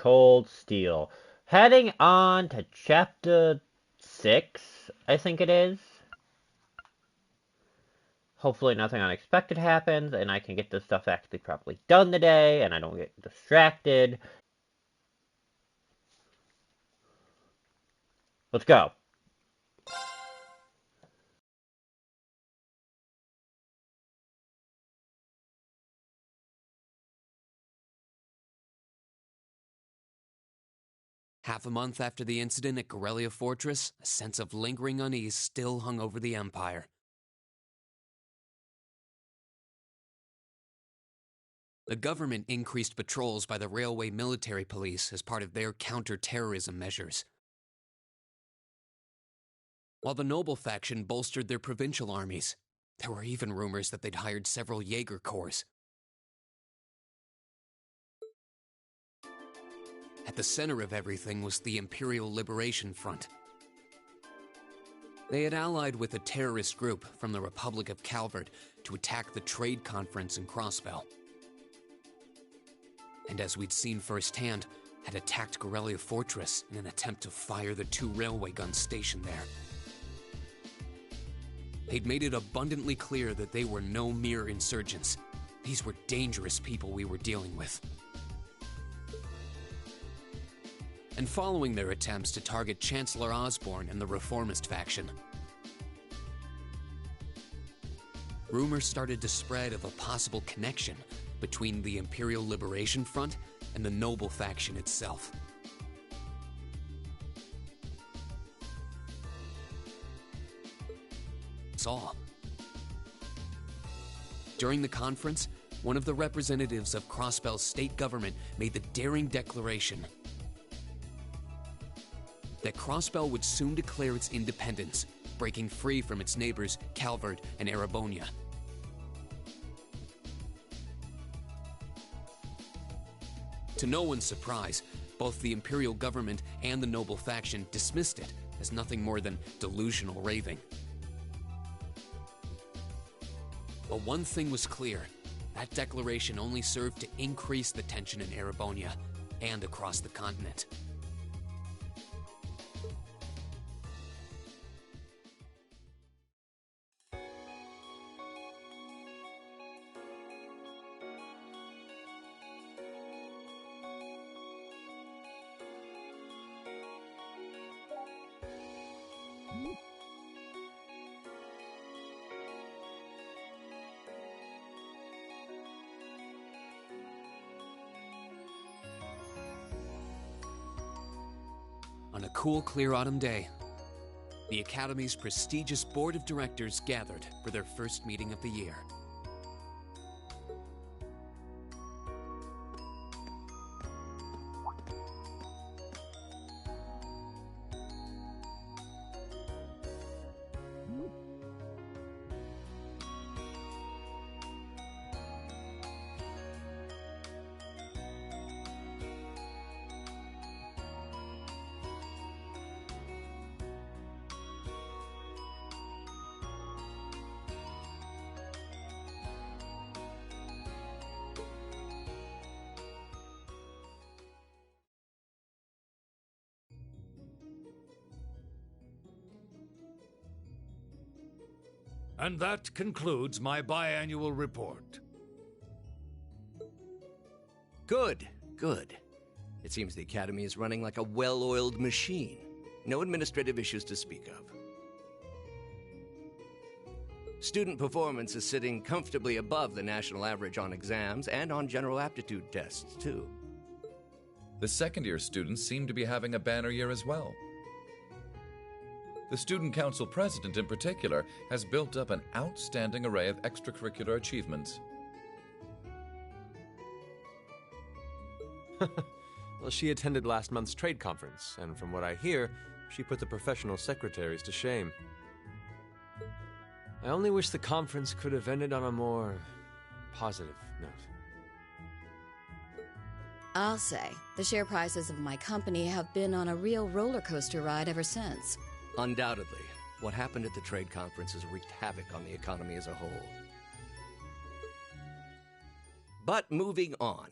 Cold Steel. Heading on to chapter 6, I think it is. Hopefully nothing unexpected happens, and I can get this stuff actually properly done today, and I don't get distracted. Let's go. Half a month after the incident at Corellia Fortress, a sense of lingering unease still hung over the Empire. The government increased patrols by the Railway Military Police as part of their counter-terrorism measures, while the Noble faction bolstered their provincial armies. There were even rumors that they'd hired several Jaeger corps. At the center of everything was the Imperial Liberation Front. They had allied with a terrorist group from the Republic of Calvert to attack the trade conference in Crossbell. And as we'd seen firsthand, had attacked Corellia Fortress in an attempt to fire the 2 railway guns stationed there. They'd made it abundantly clear that they were no mere insurgents. These were dangerous people we were dealing with. And following their attempts to target Chancellor Osborne and the Reformist faction, rumors started to spread of a possible connection between the Imperial Liberation Front and the Noble faction itself. That's all. During the conference, one of the representatives of Crossbell's state government made the daring declaration that Crossbell would soon declare its independence, breaking free from its neighbors Calvert and Erebonia. To no one's surprise, both the Imperial government and the Noble faction dismissed it as nothing more than delusional raving. But one thing was clear: that declaration only served to increase the tension in Erebonia and across the continent. On a cool, clear autumn day, the Academy's prestigious board of directors gathered for their first meeting of the year. And that concludes my biannual report. Good, good. It seems the Academy is running like a well-oiled machine. No administrative issues to speak of. Student performance is sitting comfortably above the national average on exams and on general aptitude tests, too. The second-year students seem to be having a banner year as well. The Student Council President, in particular, has built up an outstanding array of extracurricular achievements. Well, she attended last month's trade conference, and from what I hear, she put the professional secretaries to shame. I only wish the conference could have ended on a more positive note. I'll say, the share prices of my company have been on a real roller coaster ride ever since. Undoubtedly, what happened at the trade conference has wreaked havoc on the economy as a whole. But moving on.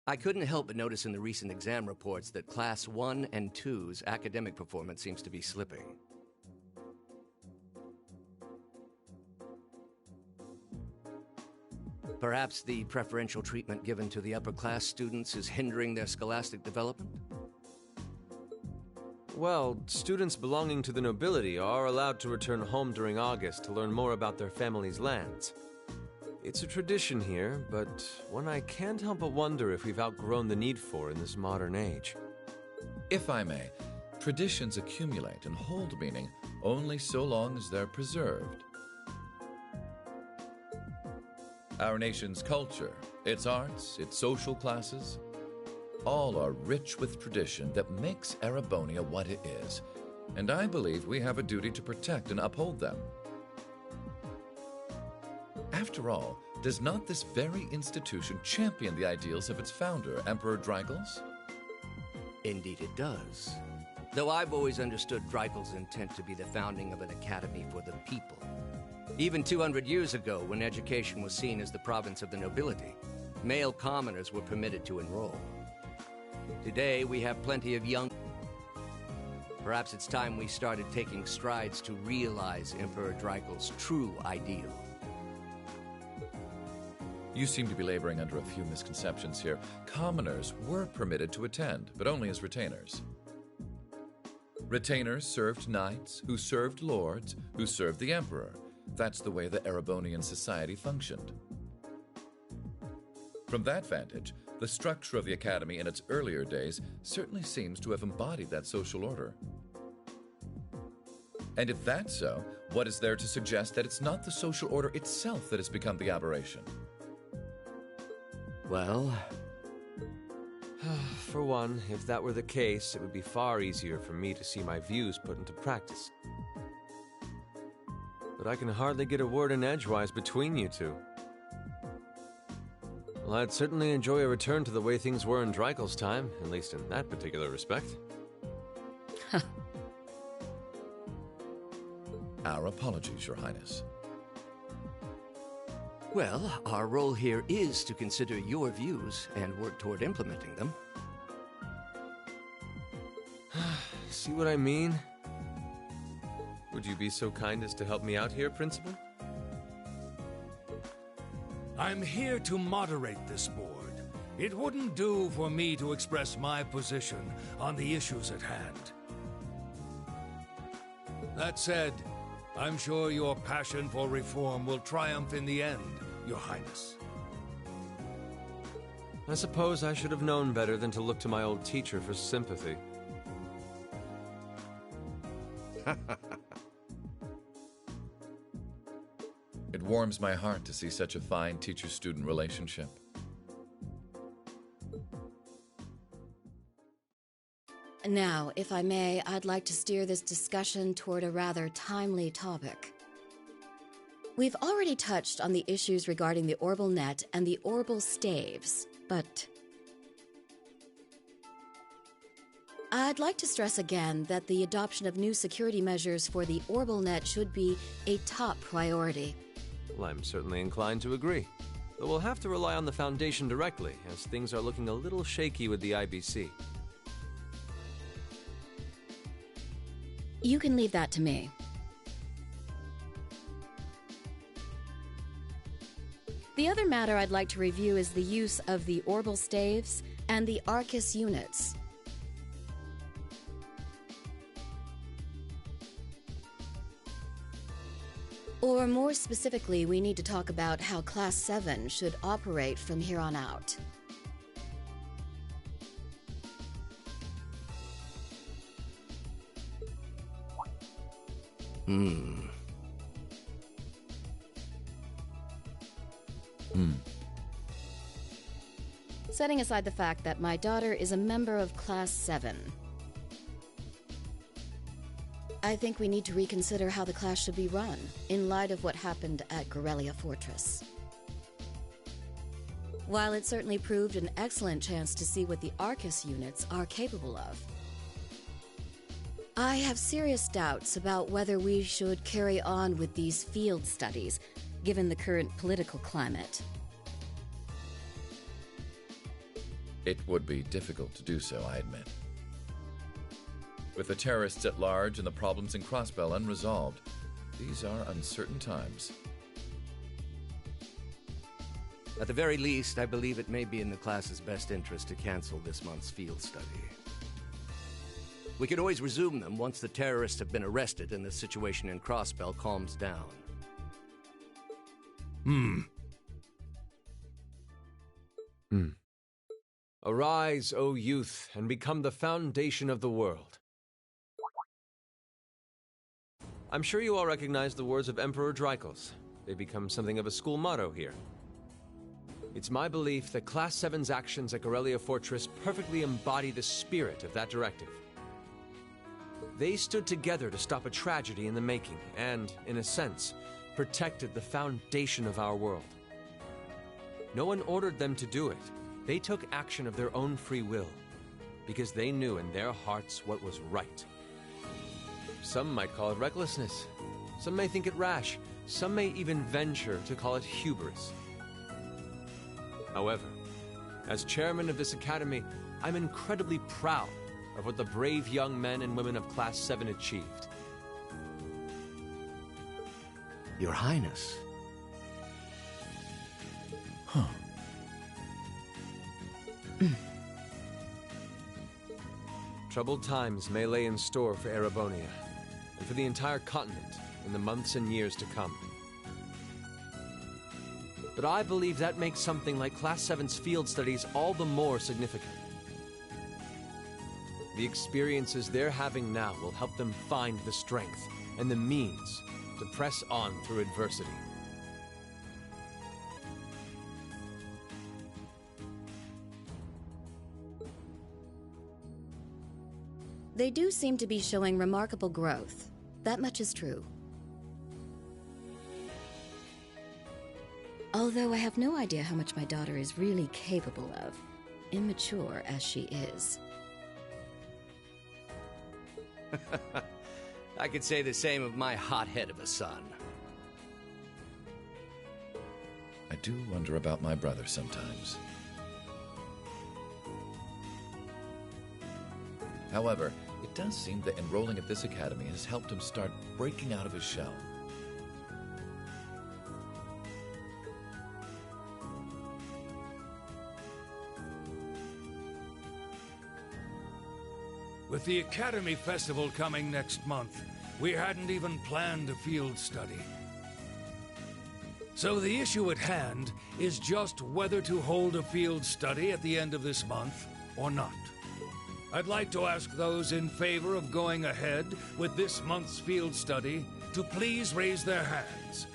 I couldn't help but notice in the recent exam reports that Class 1 and 2's academic performance seems to be slipping. Perhaps the preferential treatment given to the upper-class students is hindering their scholastic development? Well, students belonging to the nobility are allowed to return home during August to learn more about their family's lands. It's a tradition here, but one I can't help but wonder if we've outgrown the need for in this modern age. If I may, traditions accumulate and hold meaning only so long as they're preserved. Our nation's culture, its arts, its social classes, all are rich with tradition that makes Erebonia what it is, and I believe we have a duty to protect and uphold them. After all, does not this very institution champion the ideals of its founder, Emperor Dreigels? Indeed it does. Though I've always understood Dreigels' intent to be the founding of an academy for the people. Even 200 years ago, when education was seen as the province of the nobility, male commoners were permitted to enroll. Today, we have plenty of young... Perhaps it's time we started taking strides to realize Emperor Dreigels' true ideal. You seem to be laboring under a few misconceptions here. Commoners were permitted to attend, but only as retainers. Retainers served knights, who served lords, who served the emperor. That's the way the Erebonian society functioned. From that vantage, the structure of the academy in its earlier days certainly seems to have embodied that social order. And if that's so, what is there to suggest that it's not the social order itself that has become the aberration? Well... For one, if that were the case, it would be far easier for me to see my views put into practice. But I can hardly get a word in edgewise between you two. Well, I'd certainly enjoy a return to the way things were in Dreigels' time, at least in that particular respect. Our apologies, Your Highness. Well, our role here is to consider your views and work toward implementing them. See what I mean? Would you be so kind as to help me out here, Principal? I'm here to moderate this board. It wouldn't do for me to express my position on the issues at hand. That said, I'm sure your passion for reform will triumph in the end, Your Highness. I suppose I should have known better than to look to my old teacher for sympathy. It warms my heart to see such a fine teacher-student relationship. Now, if I may, I'd like to steer this discussion toward a rather timely topic. We've already touched on the issues regarding the Orbal Net and the Orbal Staves, but I'd like to stress again that the adoption of new security measures for the Orbal Net should be a top priority. Well, I'm certainly inclined to agree. But we'll have to rely on the Foundation directly, as things are looking a little shaky with the IBC. You can leave that to me. The other matter I'd like to review is the use of the Orbal Staves and the Arcus units. Or more specifically, we need to talk about how Class 7 should operate from here on out. Setting aside the fact that my daughter is a member of Class 7, I think we need to reconsider how the class should be run, in light of what happened at Gorelia Fortress. While it certainly proved an excellent chance to see what the Arcus units are capable of, I have serious doubts about whether we should carry on with these field studies, given the current political climate. It would be difficult to do so, I admit. With the terrorists at large and the problems in Crossbell unresolved, these are uncertain times. At the very least, I believe it may be in the class's best interest to cancel this month's field study. We could always resume them once the terrorists have been arrested and the situation in Crossbell calms down. Arise, O youth, and become the foundation of the world. I'm sure you all recognize the words of Emperor Drykos. They become something of a school motto here. It's my belief that Class 7's actions at Corellia Fortress perfectly embody the spirit of that directive. They stood together to stop a tragedy in the making and, in a sense, protected the foundation of our world. No one ordered them to do it. They took action of their own free will, because they knew in their hearts what was right. Some might call it recklessness. Some may think it rash. Some may even venture to call it hubris. However, as chairman of this academy, I'm incredibly proud of what the brave young men and women of Class 7 achieved. Your Highness. Troubled times may lay in store for Erebonia, and for the entire continent in the months and years to come. But I believe that makes something like Class 7's field studies all the more significant. The experiences they're having now will help them find the strength and the means to press on through adversity. They do seem to be showing remarkable growth. That much is true. Although I have no idea how much my daughter is really capable of, immature as she is. I could say the same of my hothead of a son. I do wonder about my brother sometimes. However, it does seem that enrolling at this academy has helped him start breaking out of his shell. With the Academy Festival coming next month, we hadn't even planned a field study. So the issue at hand is just whether to hold a field study at the end of this month or not. I'd like to ask those in favor of going ahead with this month's field study to please raise their hands.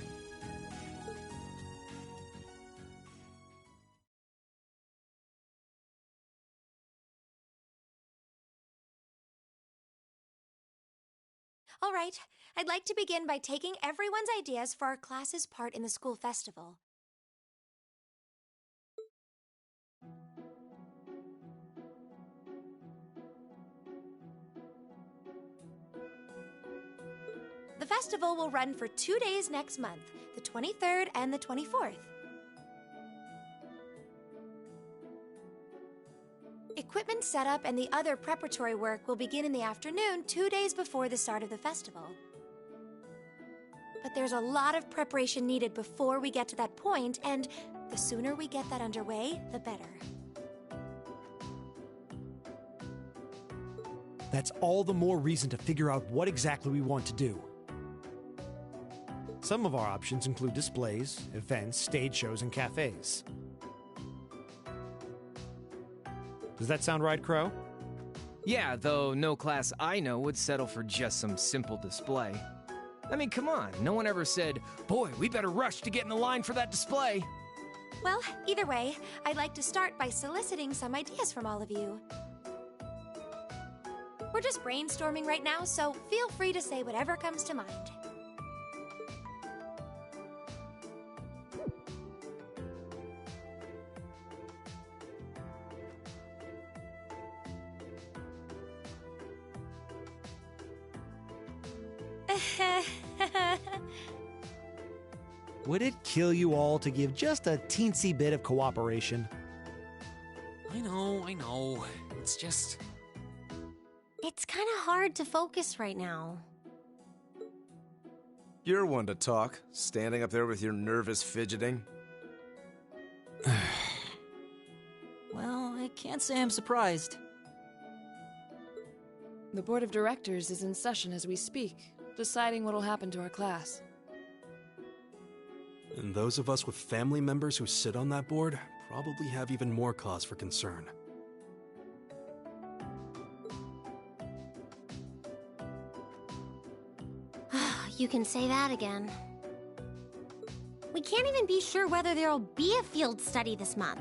All right, I'd like to begin by taking everyone's ideas for our class's part in the school festival. The festival will run for 2 days next month, the 23rd and the 24th. Equipment setup and the other preparatory work will begin in the afternoon 2 days before the start of the festival. But there's a lot of preparation needed before we get to that point, and the sooner we get that underway, the better. That's all the more reason to figure out what exactly we want to do. Some of our options include displays, events, stage shows, and cafes. Does that sound right, Crow? Yeah, though no class I know would settle for just some simple display. I mean, come on, no one ever said, boy, we better rush to get in the line for that display. Well, either way, I'd like to start by soliciting some ideas from all of you. We're just brainstorming right now, so feel free to say whatever comes to mind. Would it kill you all to give just a teensy bit of cooperation? I know. It's just... It's kind of hard to focus right now. You're one to talk, standing up there with your nervous fidgeting. Well, I can't say I'm surprised. The board of directors is in session as we speak, deciding what'll happen to our class. And those of us with family members who sit on that board probably have even more cause for concern. You can say that again. We can't even be sure whether there'll be a field study this month.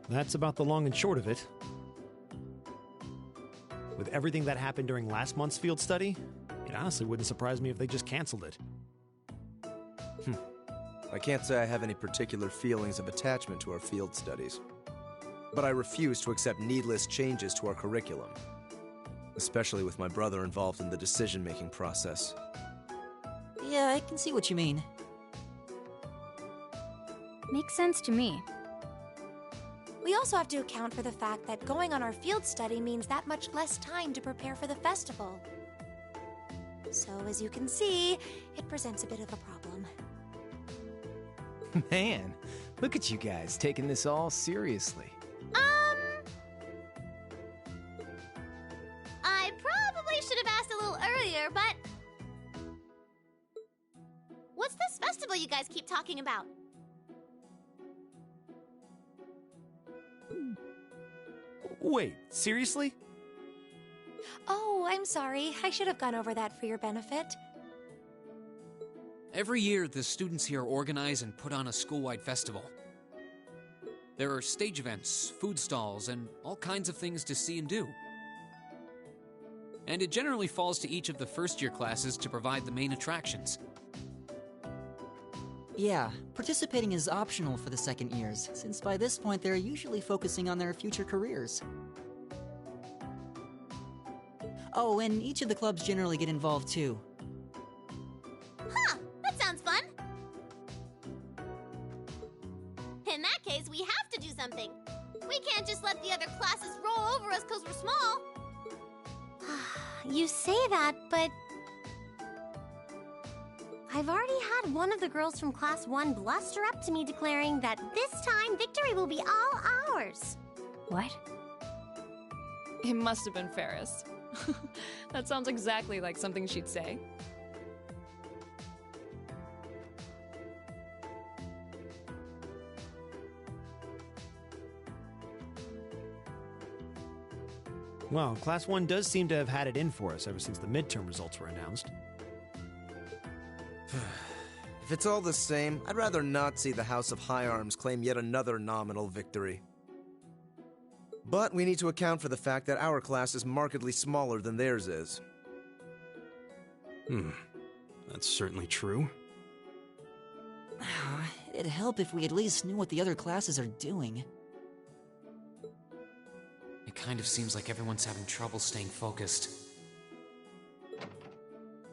That's about the long and short of it. With everything that happened during last month's field study, it honestly wouldn't surprise me if they just canceled it. I can't say I have any particular feelings of attachment to our field studies. But I refuse to accept needless changes to our curriculum. Especially with my brother involved in the decision-making process. Yeah, I can see what you mean. Makes sense to me. We also have to account for the fact that going on our field study means that much less time to prepare for the festival. So, as you can see, it presents a bit of a problem. Man, look at you guys taking this all seriously. I probably should have asked a little earlier, but... What's this festival you guys keep talking about? Wait, seriously? Oh, I'm sorry. I should have gone over that for your benefit. Every year, the students here organize and put on a school-wide festival. There are stage events, food stalls, and all kinds of things to see and do. And it generally falls to each of the first-year classes to provide the main attractions. Yeah, participating is optional for the second years, since by this point they're usually focusing on their future careers. Oh, and each of the clubs generally get involved too. Huh, that sounds fun. In that case, we have to do something. We can't just let the other classes roll over us because we're small. You say that, but... I've already had one of the girls from Class 1 bluster up to me declaring that this time victory will be all ours. What? It must have been Ferris. That sounds exactly like something she'd say. Well, Class 1 does seem to have had it in for us ever since the midterm results were announced. If it's all the same, I'd rather not see the House of High Arms claim yet another nominal victory. But we need to account for the fact that our class is markedly smaller than theirs is. That's certainly true. It'd help if we at least knew what the other classes are doing. It kind of seems like everyone's having trouble staying focused.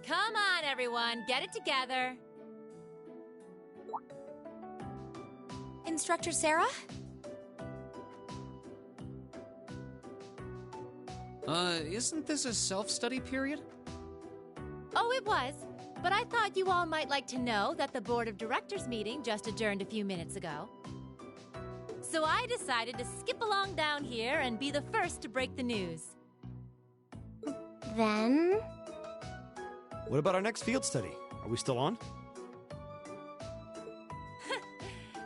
Come on, everyone, get it together. Instructor Sarah? Isn't this a self-study period? Oh, it was. But I thought you all might like to know that the Board of Directors meeting just adjourned a few minutes ago. So I decided to skip along down here and be the first to break the news. Then? What about our next field study? Are we still on?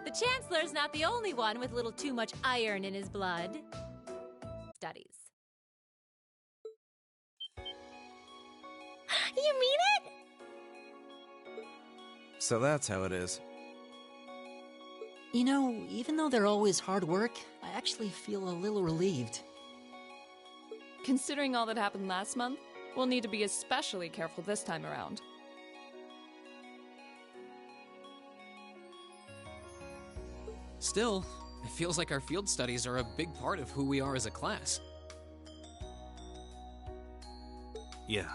The Chancellor's not the only one with a little too much iron in his blood. Studies. You mean it? So that's how it is. You know, even though they're always hard work, I actually feel a little relieved. Considering all that happened last month, we'll need to be especially careful this time around. Still, it feels like our field studies are a big part of who we are as a class. Yeah.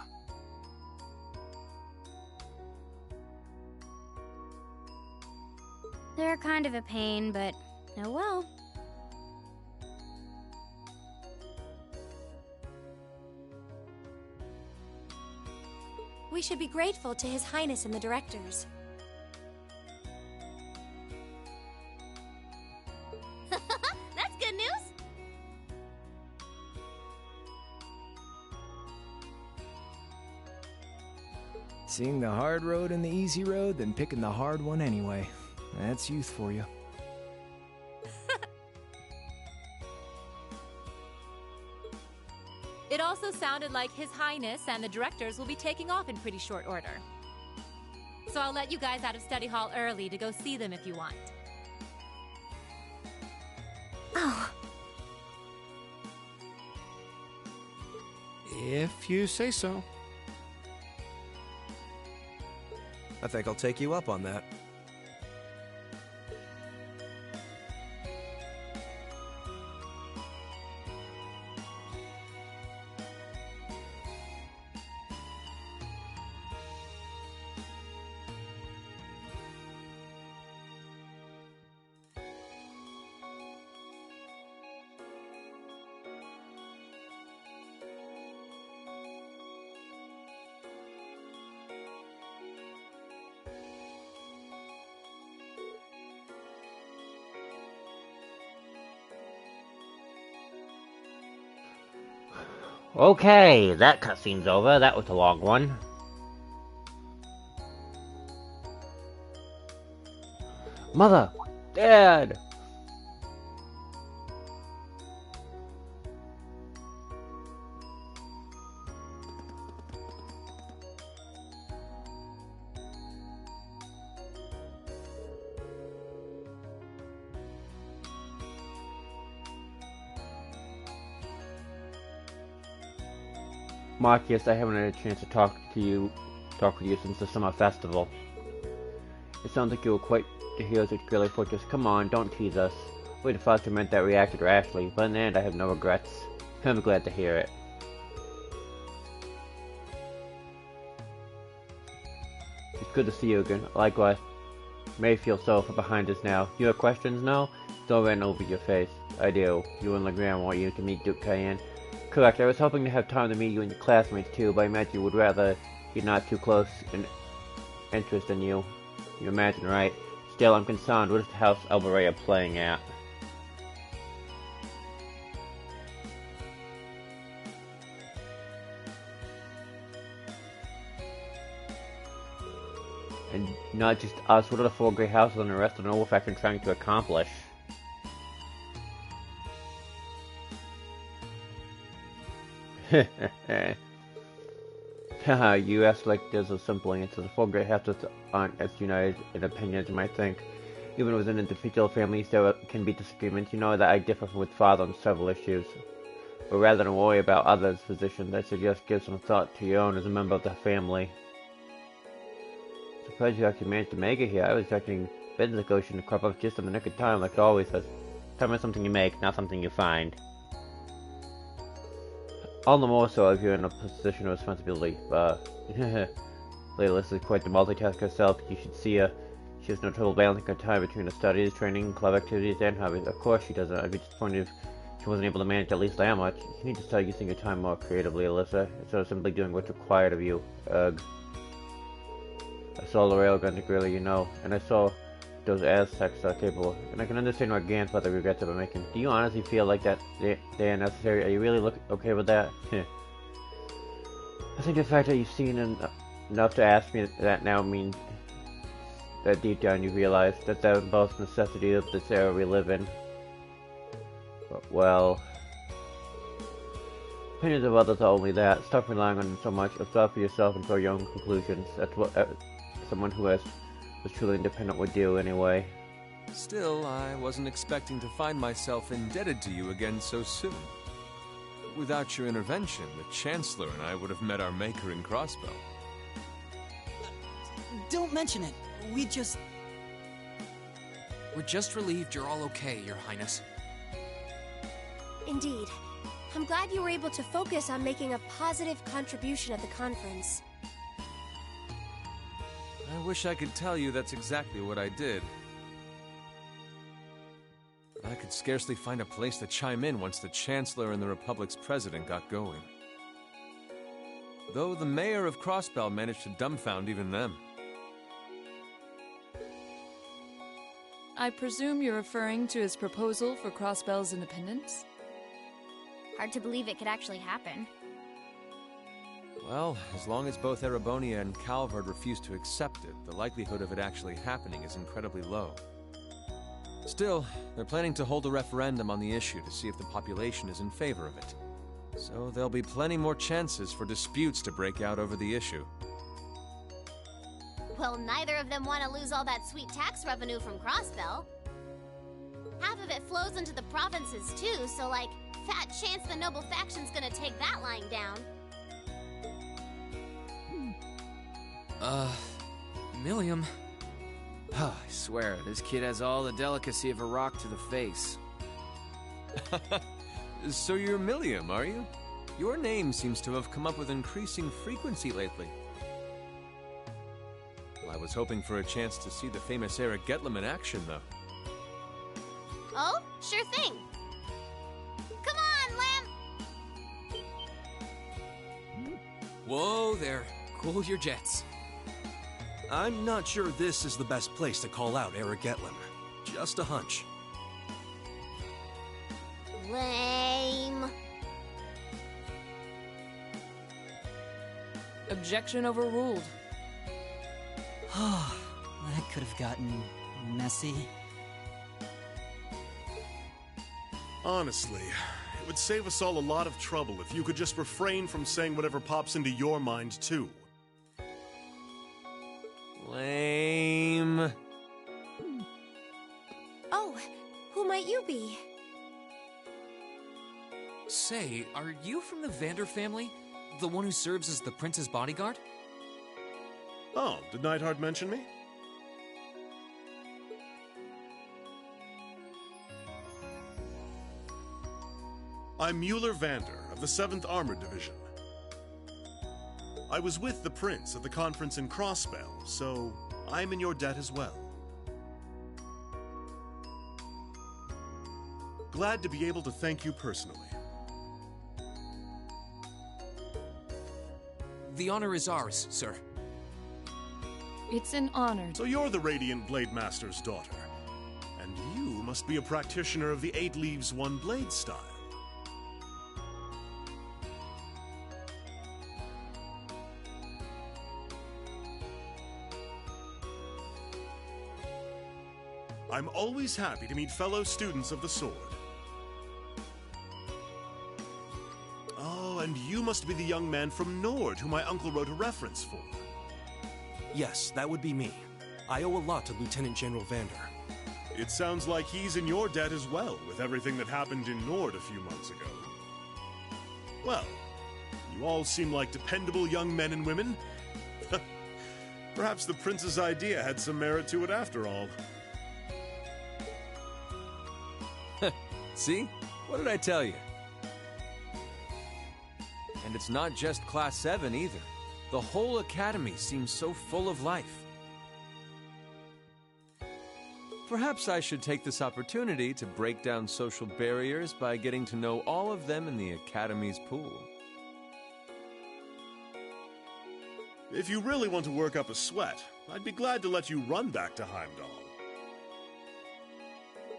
They're kind of a pain, but oh well. We should be grateful to His Highness and the directors. That's good news. Seeing the hard road and the easy road, then picking the hard one anyway. That's youth for you. It also sounded like His Highness and the directors will be taking off in pretty short order. So I'll let you guys out of study hall early to go see them if you want. Oh. If you say so. I think I'll take you up on that. Okay, that cutscene's over. That was a long one. Mother! Dad! Marcus, I haven't had a chance to talk with you since the summer festival. It sounds like you were quite the heroes with Grilly Fortress. Come on, don't tease us. We'd have thought you meant that reacted rashly, but in the end I have no regrets. I'm glad to hear it. It's good to see you again. Likewise. May feel so for behind us now. You have questions now? Don't run over your face. I do. You and Legrand want you to meet Duke Cayenne. Correct, I was hoping to have time to meet you and your classmates too, but I imagine you would rather be not too close in interest in you. You imagine, right? Still, I'm concerned. What is the House Alberea playing at? And not just us, what are the four great houses and the rest of the noble faction trying to accomplish? Haha, you ask like there's a simple answer. The four great houses aren't as united in opinion as you might think. Even within individual families, there can be disagreements. You know that I differ with Father on several issues. But rather than worry about others' positions, I suggest give some thought to your own as a member of the family. Surprised you actually managed to make it here. I was expecting business negotiation to crop up just in the nick of time, like it always does. Time is something you make, not something you find. All the more so if you're in a position of responsibility. Layla is quite the multitasker herself. You should see her. She has no trouble balancing her time between her studies, training, club activities, and hobbies. Of course she doesn't. I'd be disappointed if she wasn't able to manage at least that much. You need to start using your time more creatively, Alyssa, instead of simply doing what's required of you. Ugh. I saw the railgun to Grilly, you know, and I saw those Aztecs are capable, and I can understand what Gant's about the regrets they're making. Do you honestly feel like that they are necessary? Are you really okay with that? I think the fact that you've seen enough to ask me that now means that deep down you realize that the both necessity of this era we live in. But, well, opinions of others are only that. Stop relying on them so much. Observe for yourself and draw your own conclusions. That's what someone who was truly independent would do anyway. Still, I wasn't expecting to find myself indebted to you again so soon. Without your intervention, the Chancellor and I would have met our maker in Crossbow. Don't mention it. We're just relieved you're all okay, Your Highness. Indeed. I'm glad you were able to focus on making a positive contribution at the conference. I wish I could tell you that's exactly what I did. But I could scarcely find a place to chime in once the Chancellor and the Republic's President got going. though the mayor of Crossbell managed to dumbfound even them. I presume you're referring to his proposal for Crossbell's independence? Hard to believe it could actually happen. Well, as long as both Erebonia and Calvard refuse to accept it, the likelihood of it actually happening is incredibly low. Still, they're planning to hold a referendum on the issue to see if the population is in favor of it. So there'll be plenty more chances for disputes to break out over the issue. Well, neither of them want to lose all that sweet tax revenue from Crossbell. Half of it flows into the provinces too, so like, fat chance the noble faction's gonna take that lying down. Milliam. I swear, this kid has all the delicacy of a rock to the face. So you're Milliam, are you? Your name seems to have come up with increasing frequency lately. Well, I was hoping for a chance to see the famous Eric Getlem in action, though. Oh, sure thing. Come on, Lamb! Whoa there. Cool your jets. I'm not sure this is the best place to call out Eric Getlem. Just a hunch. Lame. Objection overruled. That could have gotten messy. Honestly, it would save us all a lot of trouble if you could just refrain from saying whatever pops into your mind, too. Lame. Oh, who might you be? Say, are you from the Vander family? The one who serves as the prince's bodyguard? Oh, did Neidhart mention me? I'm Mueller Vander of the 7th Armored Division. I was with the Prince at the conference in Crossbell, so I'm in your debt as well. Glad to be able to thank you personally. The honor is ours, sir. It's an honor. So you're the Radiant Blade Master's daughter, and you must be a practitioner of the 8 Leaves, 1 Blade style. I'm always happy to meet fellow students of the sword. Oh, and you must be the young man from Nord who my uncle wrote a reference for. Yes, that would be me. I owe a lot to Lieutenant General Vander. It sounds like he's in your debt as well, with everything that happened in Nord a few months ago. Well, you all seem like dependable young men and women. Perhaps the Prince's idea had some merit to it after all. See? What did I tell you? And it's not just Class 7 either. The whole academy seems so full of life. Perhaps I should take this opportunity to break down social barriers by getting to know all of them in the academy's pool. If you really want to work up a sweat, I'd be glad to let you run back to Heimdall.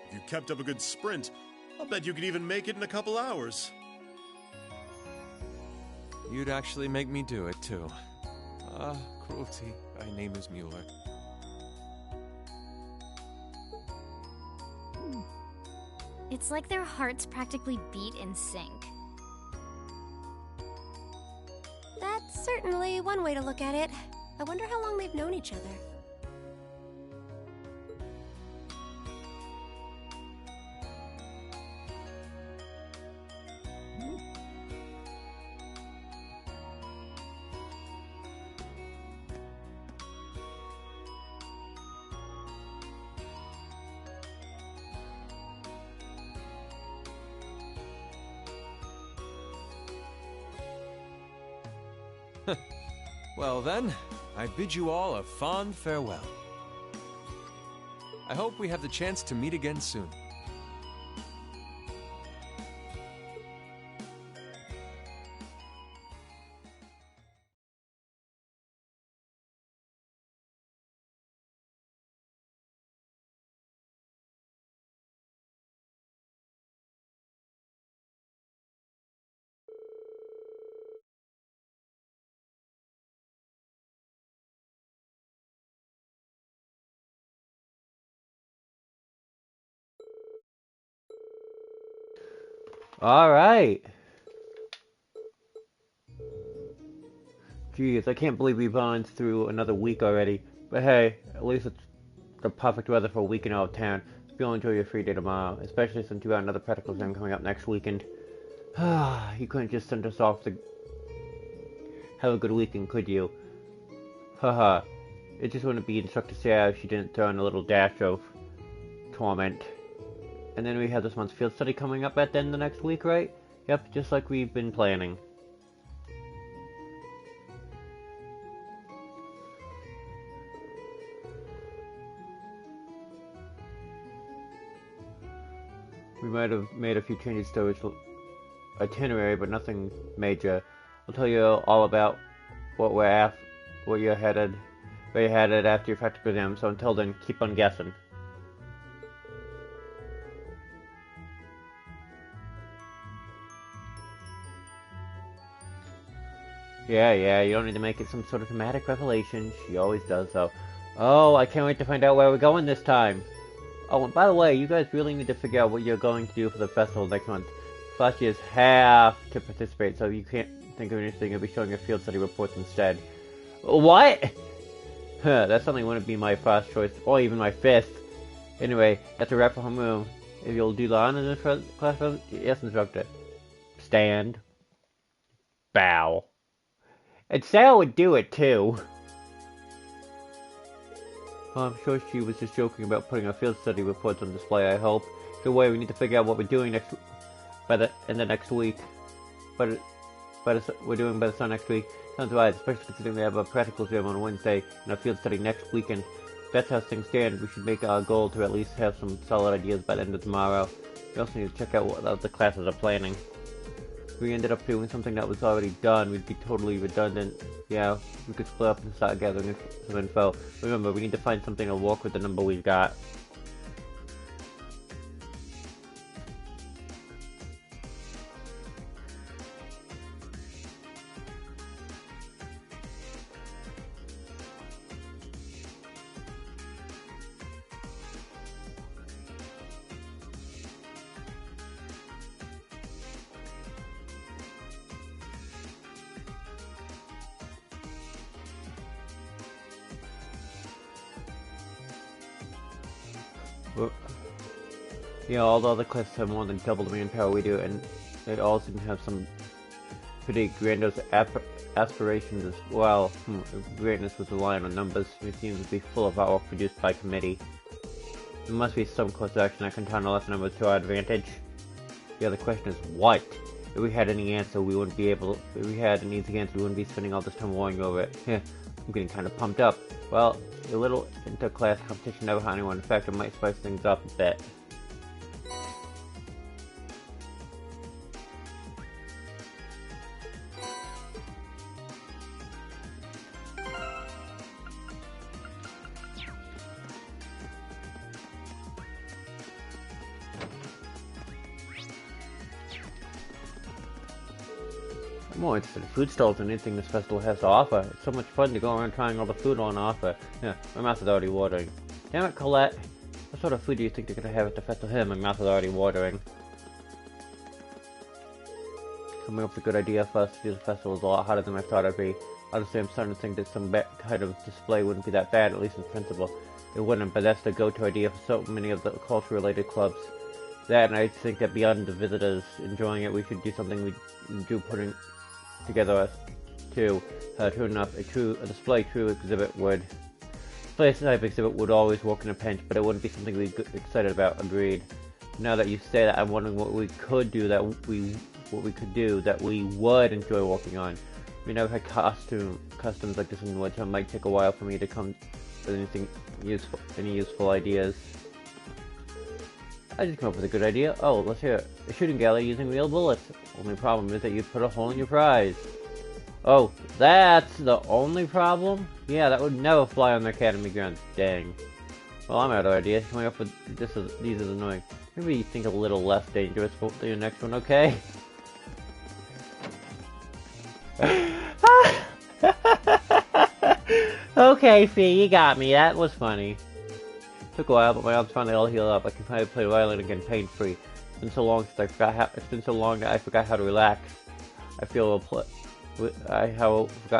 If you kept up a good sprint, I'll bet you could even make it in a couple hours. You'd actually make me do it, too. Ah, cruelty. Thy name is Mueller. It's like their hearts practically beat in sync. That's certainly one way to look at it. I wonder how long they've known each other. Well then, I bid you all a fond farewell. I hope we have the chance to meet again soon. Alright. Jeez, I can't believe we've gone through another week already. But hey, at least it's the perfect weather for a weekend out of town. So you'll enjoy your free day tomorrow, especially since you got another practical exam coming up next weekend. You couldn't just send us off to have a good weekend, could you? Haha. It just wouldn't be instructive sad if she didn't throw in a little dash of torment. And then we have this month's field study coming up at the end of next week, right? Yep, just like we've been planning. We might have made a few changes to its itinerary, but nothing major. I'll tell you all about where you're headed after your practical exam, so until then, keep on guessing. Yeah, you don't need to make it some sort of dramatic revelation. She always does, though. Oh, I can't wait to find out where we're going this time. Oh, and by the way, you guys really need to figure out what you're going to do for the festival next month. Flashiers have to participate, so if you can't think of anything, you'll be showing your field study reports instead. What? That certainly wouldn't be my first choice, or even my fifth. Anyway, that's a wrap for homeroom. If you'll do the honors in the classroom, yes, instructor. Stand. Bow. And Sarah would do it too. Well, I'm sure she was just joking about putting our field study reports on display, I hope. Good way, we need to figure out what we're doing in the next week. We're doing by the start next week. Sounds right, especially considering we have a practical exam on Wednesday and a field study next weekend. If that's how things stand, we should make our goal to at least have some solid ideas by the end of tomorrow. We also need to check out what the classes are planning. If we ended up doing something that was already done, we'd be totally redundant. Yeah, we could split up and start gathering some info. Remember, we need to find something to work with the number we've got. Yeah, all the other classes have more than double the manpower we do, and they all seem to have some pretty grandiose aspirations as well. If greatness was relying on numbers, it seems to be full of artwork produced by committee. There must be some course of action that can turn the lesson numbers to our advantage. The other question is what? If we had any answer, we wouldn't be able. If we had an easy answer, we wouldn't be spending all this time worrying over it. Yeah, I'm getting kind of pumped up. Well, a little inter-class competition never had anyone. In fact, it might spice things up a bit. I'm more interested in food stalls than anything this festival has to offer. It's so much fun to go around trying all the food on offer. Yeah, my mouth is already watering. Damn it, Colette. What sort of food do you think they're gonna have at the festival here? My mouth is already watering. Coming up with a good idea for us to do the festival is a lot harder than I thought it'd be. Honestly, I'm starting to think that some kind of display wouldn't be that bad, at least in principle. It wouldn't, but that's the go-to idea for so many of the culture-related clubs. That, and I think that beyond the visitors enjoying it, we should do something we do putting together too. True enough, a display true exhibit would. Display type exhibit would always work in a pinch, but it wouldn't be something we'd get excited about. Agreed. Now that you say that, I'm wondering what we could do that we would enjoy working on. We never had customs like this in the woods, so it might take a while for me to come with any useful ideas. I just came up with a good idea. Oh, let's hear it. A shooting gallery using real bullets. Only problem is that you put a hole in your prize. Oh, that's the only problem? Yeah, that would never fly on the academy grounds. Dang. Well, I'm out of ideas. Coming up with these is annoying. Maybe you think a little less dangerous for your next one, okay? Okay, Fee, you got me. That was funny. Took a while, but my arms finally all healed up. I can finally play violin again pain-free. been so long since it's been so long that I forgot how to relax. I forgot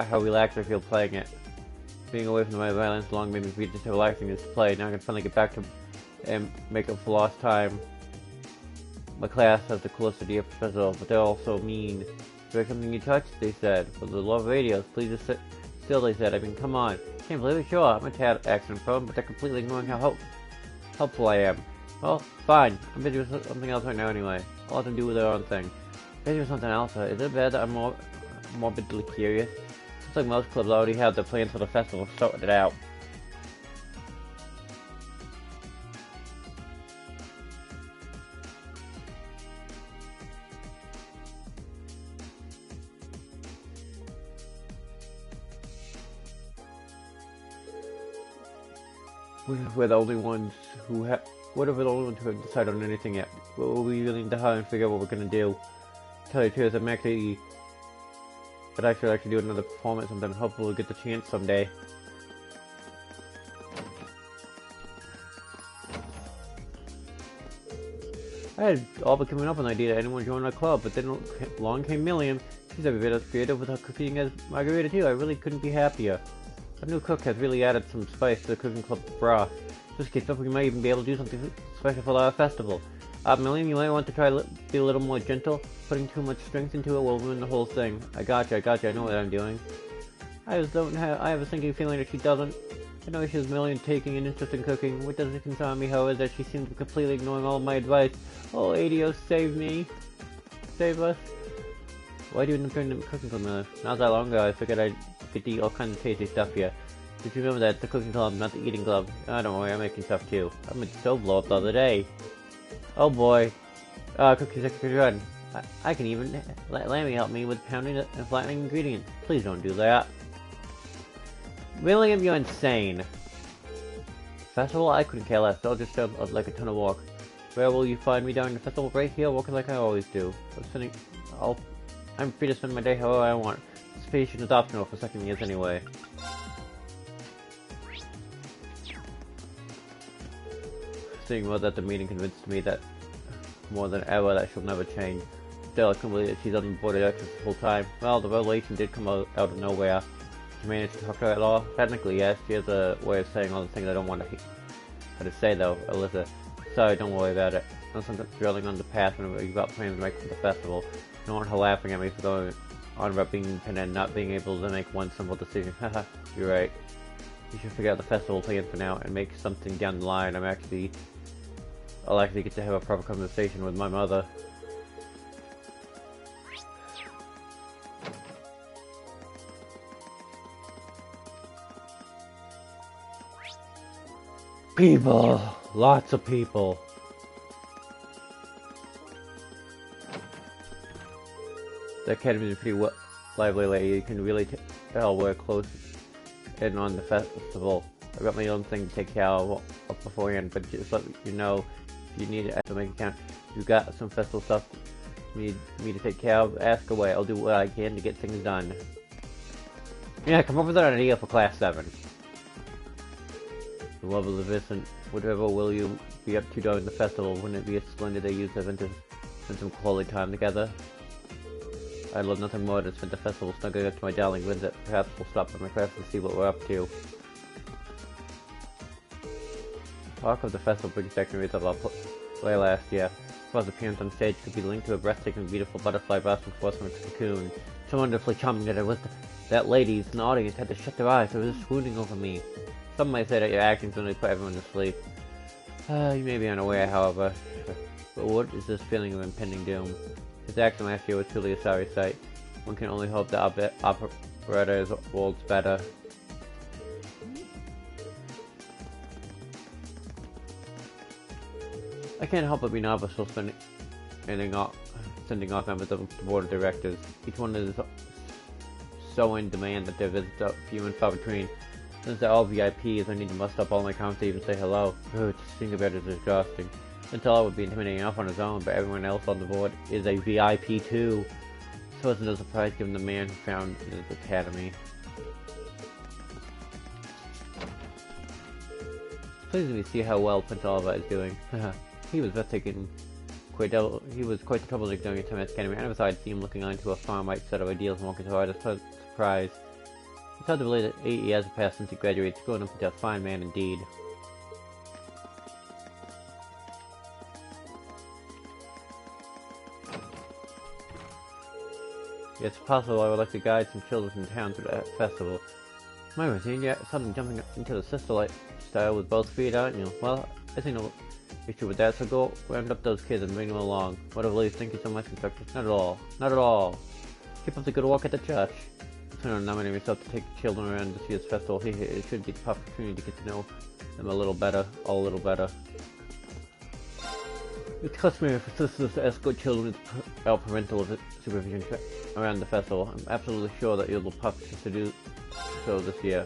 how relaxed I feel playing it. Being away from my violence long made me feel just relaxing this play. Now I can finally get back to and make up for lost time. My class has the coolest idea for festival, but they're all so mean. Break something you touch, they said. For the love of radios, please just sit still, they said. I mean, come on. Can't believe it, sure. I'm a tad accident prone, but they're completely ignoring how helpful I am. Well, fine. I'm busy with something else right now anyway. I'll let them do their own thing. Busy with something else, is it bad that I'm morbidly curious? Looks like most clubs already have their plans for the festival sorted out. We're the only ones who have. What if we're the only ones who haven't decided on anything yet? Well, we really need to hire and figure out what we're gonna do. Tell you the truth, I'd actually like to do another performance sometime. Hopefully we'll get the chance someday. I had all but given up on the idea that anyone joined our club, but then along came Milliam. She's every bit as creative with her cooking as Margarita too. I really couldn't be happier. Our new cook has really added some spice to the cooking club broth. Just keeps up, we might even be able to do something special for our festival. Milliam, you might want to try be a little more gentle. Putting too much strength into it will ruin the whole thing. I gotcha, I know what I'm doing. I have a sinking feeling that she doesn't. I know she's Milliam taking an interest in cooking. What doesn't concern me, however, is that she seems to be completely ignoring all of my advice. Oh, Adios, save me. Save us. Why do you end up joining the cooking club, Miller? Not that long ago, I figured I'd get to eat all kinds of tasty stuff here. Did you remember that? The cooking club, not the eating club. Oh, don't worry, I'm making stuff too. I made stove blow up the other day. Oh boy. Cookies are good. I can even let Lammy help me with pounding and flattening ingredients. Please don't do that. William, you're insane. Festival? I couldn't care less. I'll just like a ton of work. Where will you find me during the festival? Right here, working like I always do. I'm free to spend my day however I want. Participation is optional for second years anyway. Seeing was at the meeting convinced me that more than ever that she'll never change. Still, I couldn't believe that she's on the board of directors the whole time. Well, the revelation did come out of nowhere. She managed to talk to her at all? Technically, yes. She has a way of saying all the things I don't want to say, though, Alyssa. Sorry, don't worry about it. I'm sometimes drilling on the path when we got plans to make for the festival. I don't want her laughing at me for going on about being independent and not being able to make one simple decision. Haha, you're right. You should figure out the festival plan for now and make something down the line. I'll actually get to have a proper conversation with my mother. People! Lots of people! The academy is pretty lively lately. You can really tell we're close in on the festival. I got my own thing to take care of beforehand, but just let you know, if you need it to make it count. If you got some festival stuff you need me to take care of, ask away. I'll do what I can to get things done. Yeah, come up with an idea for Class 7. The love of the Vincent. Whatever will you be up to during the festival? Wouldn't it be a splendid they use event to spend some quality time together? I'd love nothing more than spend the festival snuggling up to my darling Vincent. Perhaps we'll stop by my class and see what we're up to. Talk of the festival brings back memories of our play last year. Paul's appearance on stage could be linked to a breathtaking, beautiful butterfly bursting forth from its cocoon. So wonderfully charming that that ladies in the audience had to shut their eyes. They were just swooning over me. Some might say that your actions only put everyone to sleep. You may be unaware, however. But what is this feeling of impending doom? His action last year was truly a sorry sight. One can only hope that operetta is worlds better. I can't help but be nervous for sending off members of the board of directors. Each one is so in demand that their visits are few and far between. Since they're all VIPs, I need to muster up all my confidence to even say hello. To think about it is exhausting. Until would be intimidating enough on his own, but everyone else on the board is a VIP too. So it's no surprise given the man who found his academy. Please let me see how well Prince Oliver is doing. He was breathtaking he was quite the troublemaker during his time at Academy. I never thought I'd see him looking onto a farm-like set of ideals and walking toward us. Surprise. It's hard to believe that 8 years have passed since he graduated. He's grown up into a fine man indeed. It's possible I would like to guide some children from town to the festival. My routine, suddenly jumping into the sister-like style with both feet, aren't you? Well, I see no issue with that, so go round up those kids and bring them along. What a relief. Thank you so much, Instructor. Not at all. Not at all. Keep up the good work at the church. Consider nominating yourself to take the children around to see this festival. It should be a tough opportunity to get to know them a little better, all a little better. It's customary for sisters to escort children without parental supervision around the festival. I'm absolutely sure that you'll be puffed to do so this year.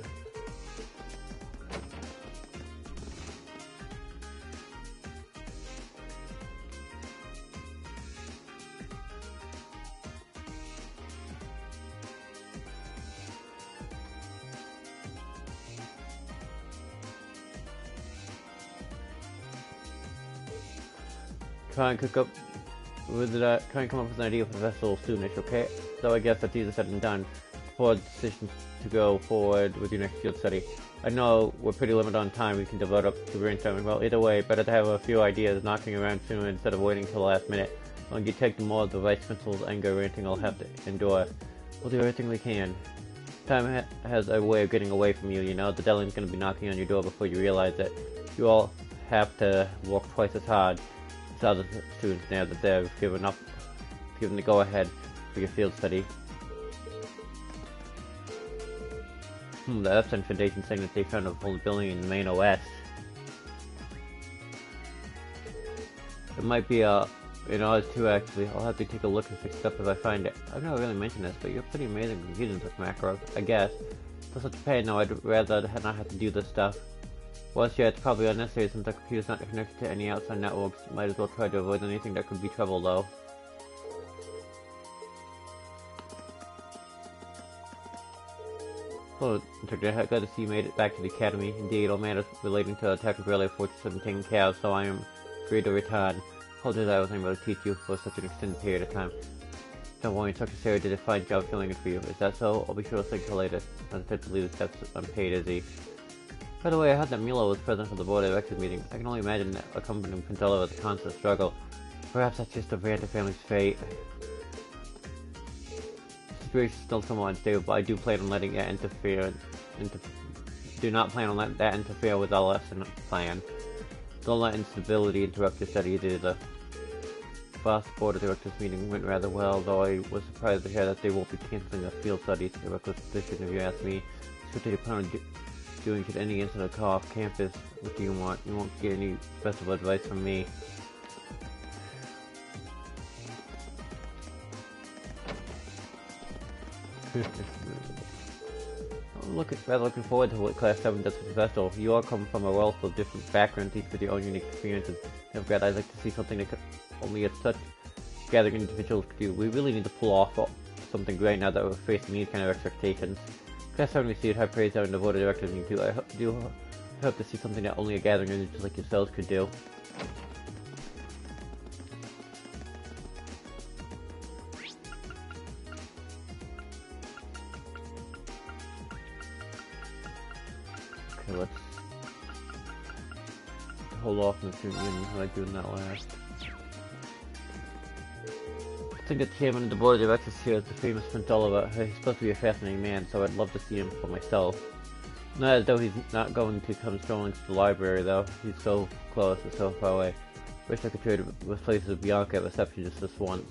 Try and come up with an idea for the festival soonish, okay? So I guess that's easier said than done. For decisions to go forward with your next field study. I know we're pretty limited on time we can devote up to brainstorming. Well, either way, better to have a few ideas knocking around soon instead of waiting till the last minute. When you take the more, the vice principal's anger ranting I'll have to endure. We'll do everything we can. Time has a way of getting away from you, you know. The deadline's gonna be knocking on your door before you realize it. You all have to work twice as hard. Other students now that they've given the go-ahead for your field study. The Epstein Foundation saying that they found a vulnerability in the main OS. It might be in ours too, actually. I'll have to take a look and fix it up if I find it. I've never really mentioned this, but you're pretty amazing with using this macro, I guess. For such a pain, no, I'd rather not have to do this stuff. Well, yeah, it's probably unnecessary since the computer's not connected to any outside networks. Might as well try to avoid anything that could be trouble, though. Oh, Instructor, glad to see you made it back to the Academy. Indeed, all matters relating to the technical relay fortress have been taken care of, so I am free to return. Apologies I wasn't able to teach you for such an extended period of time. Don't worry, Instructor Sarah did a fine job filling it for you. Is that so? I'll be sure to think to later. Not attempt to leave the steps unpaid, is he? By the way, I heard that Milo was present for the board of directors meeting. I can only imagine that accompanying Prince Oliver with a constant struggle. Perhaps that's just a Vanta family's fate. The situation is still somewhat unstable, but I do plan on letting that interfere. Do not plan on letting that interfere with our lesson plan. Don't let instability interrupt your studies either. The last board of directors meeting went rather well, though I was surprised to hear that they won't be canceling the field studies. A reckless decision, if you ask me. So they plan on doing should any incident occur off campus. What do you want? You won't get any special advice from me. Rather looking forward to what Class 7 does for the festival. You all come from a wealth of different backgrounds, each with your own unique experiences. I'm glad I'd like to see something that only a such gathering individuals could do. We really need to pull off something great now that we're facing these kind of expectations. Class 7 received high praise out in the board of directors meeting too. I hope to see something that only a gathering of individuals like yourselves could do. Okay, let's hold off on the student union. How am I doing that last? I think the chairman of the board of directors here is the famous Prince Oliver. He's supposed to be a fascinating man, so I'd love to see him for myself. Not as though he's not going to come strolling to the library, though. He's so close and so far away. Wish I could trade with places with Bianca at reception just this once.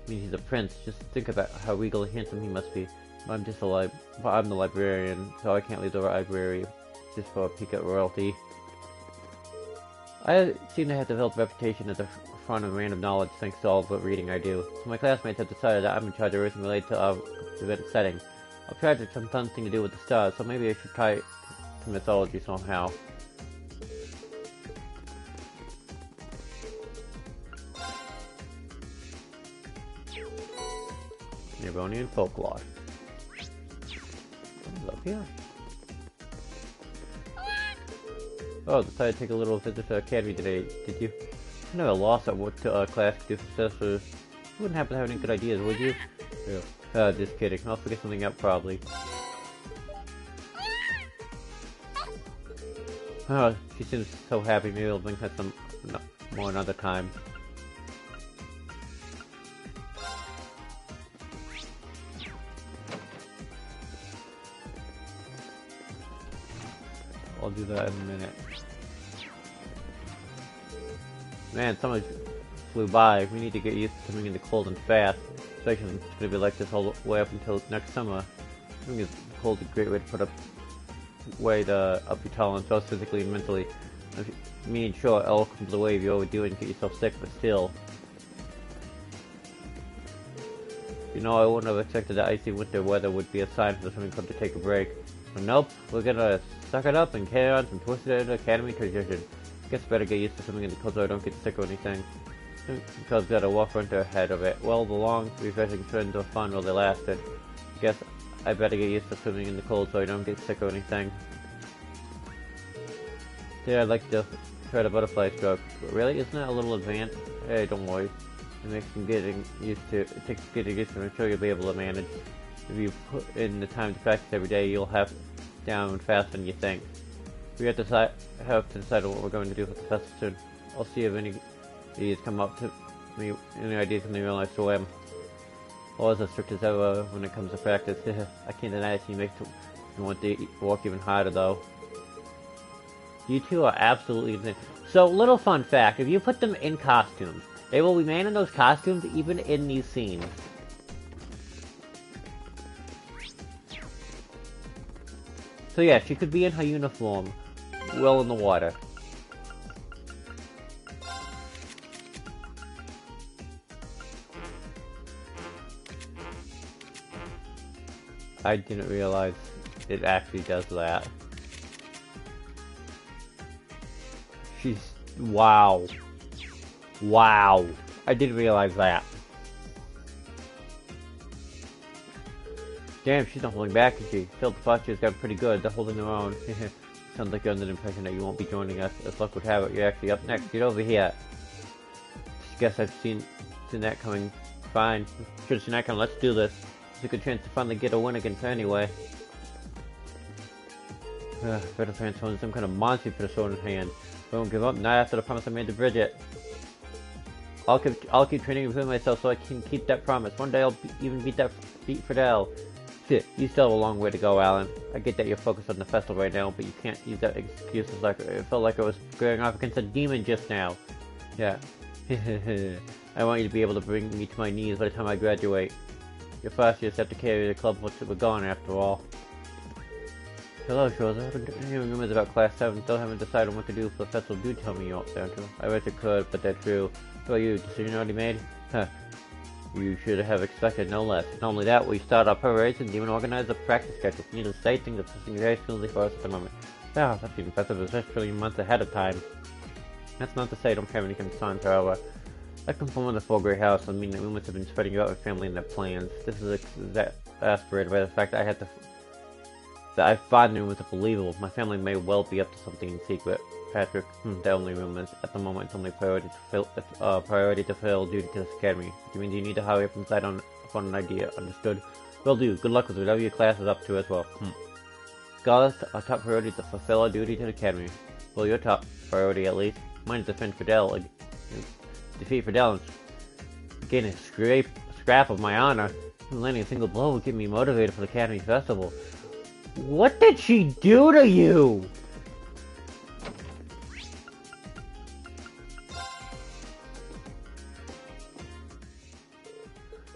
I mean, he's a prince. Just think about how regal and handsome he must be. I'm the librarian, so I can't leave the library just for a peek at royalty. I seem to have developed a reputation as a front of a man of knowledge thanks to all the reading I do. So my classmates have decided that I'm in charge of everything related to our event setting. I've tried to have something to do with the stars, so maybe I should try to mythology somehow. Neronian folklore. What's up here? Oh, decided to take a little visit to the academy today, did you? I never lost at what class to successors. You wouldn't happen to have any good ideas, would you? Yeah. Just kidding. I'll figure something out probably. Oh, she seems so happy. Maybe I'll bring her some more another time. I'll do that in a minute. Man, summer flew by. We need to get used to coming in the cold and fast. Especially when it's going to be like this all the way up until next summer. I think it's cold is a great way to up your tolerance, both physically and mentally. I mean, sure, all comes the way if you overdo it and get yourself sick, but still. You know, I wouldn't have expected that icy winter weather would be a sign for the swimming club to take a break. But nope, we're gonna suck it up and carry on some Twisted Academy tradition. Guess better get used to swimming in the cold so I don't get sick or anything. Because got a walk winter ahead of it. Well, the long, refreshing trends were fun while they lasted. Guess I better get used to swimming in the cold so I don't get sick or anything. Yeah, I'd like to try the butterfly stroke. But really, isn't that a little advanced? Hey, don't worry. It makes some getting used to. It takes getting used to. I'm sure you'll be able to manage. If you put in the time to practice every day, you'll have down faster than you think. We have to decide what we're going to do for the festival soon. I'll see if any ideas come up to me. Any ideas from the real life swim. Always as strict as ever when it comes to practice. I can't deny it. She makes you want to work even harder, though. You two are absolutely insane. So, little fun fact: if you put them in costumes, they will remain in those costumes even in these scenes. So yeah, she could be in her uniform, well in the water. I didn't realize it actually does that. She's... wow. Wow. I didn't realize that. Damn, she's not holding back, is she? Still, the postures got pretty good. They're holding their own. Sounds like you're under the impression that you won't be joining us. As luck would have it, you're actually up next. Get over here. Guess I've seen that coming. Fine. Should have seen that coming. Let's do this. It's a good chance to finally get a win against her anyway. Better transform some kind of monster for the sword in hand. I won't give up, not after the promise I made to Bridget. I'll keep training and improving myself so I can keep that promise. One day I'll even beat Fidel. Shit, you still have a long way to go, Alan. I get that you're focused on the festival right now, but you can't use that excuse as like it felt like I was squaring off against a demon just now. Yeah. I want you to be able to bring me to my knees by the time I graduate. Your first years have to carry the club once we're gone, after all. Hello, Shoza. I've been hearing rumors about Class 7. Still haven't decided what to do for the festival. Do tell me, you ought to. I wish I could, but they're true. How about you? Decision already made? Huh. You should have expected no less. Not only that, we start our parades and even organize a practice schedule. Needless to say, things are pushing very smoothly for us at the moment. Wow, that's even impressive, especially months ahead of time. That's not to say I don't have any concerns, however. I come from one of the 4 Grey House, I mean that rumors have been spreading about my family and their plans. This is exasperated by the fact that I find the rumors are believable. My family may well be up to something in secret. Patrick, the only rumors. At the moment, it's only priority to fill duty to this academy. Do you need to hurry up and decide on an idea? Understood? Will do. Good luck with whatever your class is up to as well. Scholars, our top priority is to fulfill our duty to the academy. Well, your top priority at least. Mine is to defend Fidel. Defeat Fidel and gain a scrap of my honor. Landing a single blow will get me motivated for the academy festival. What did she do to you?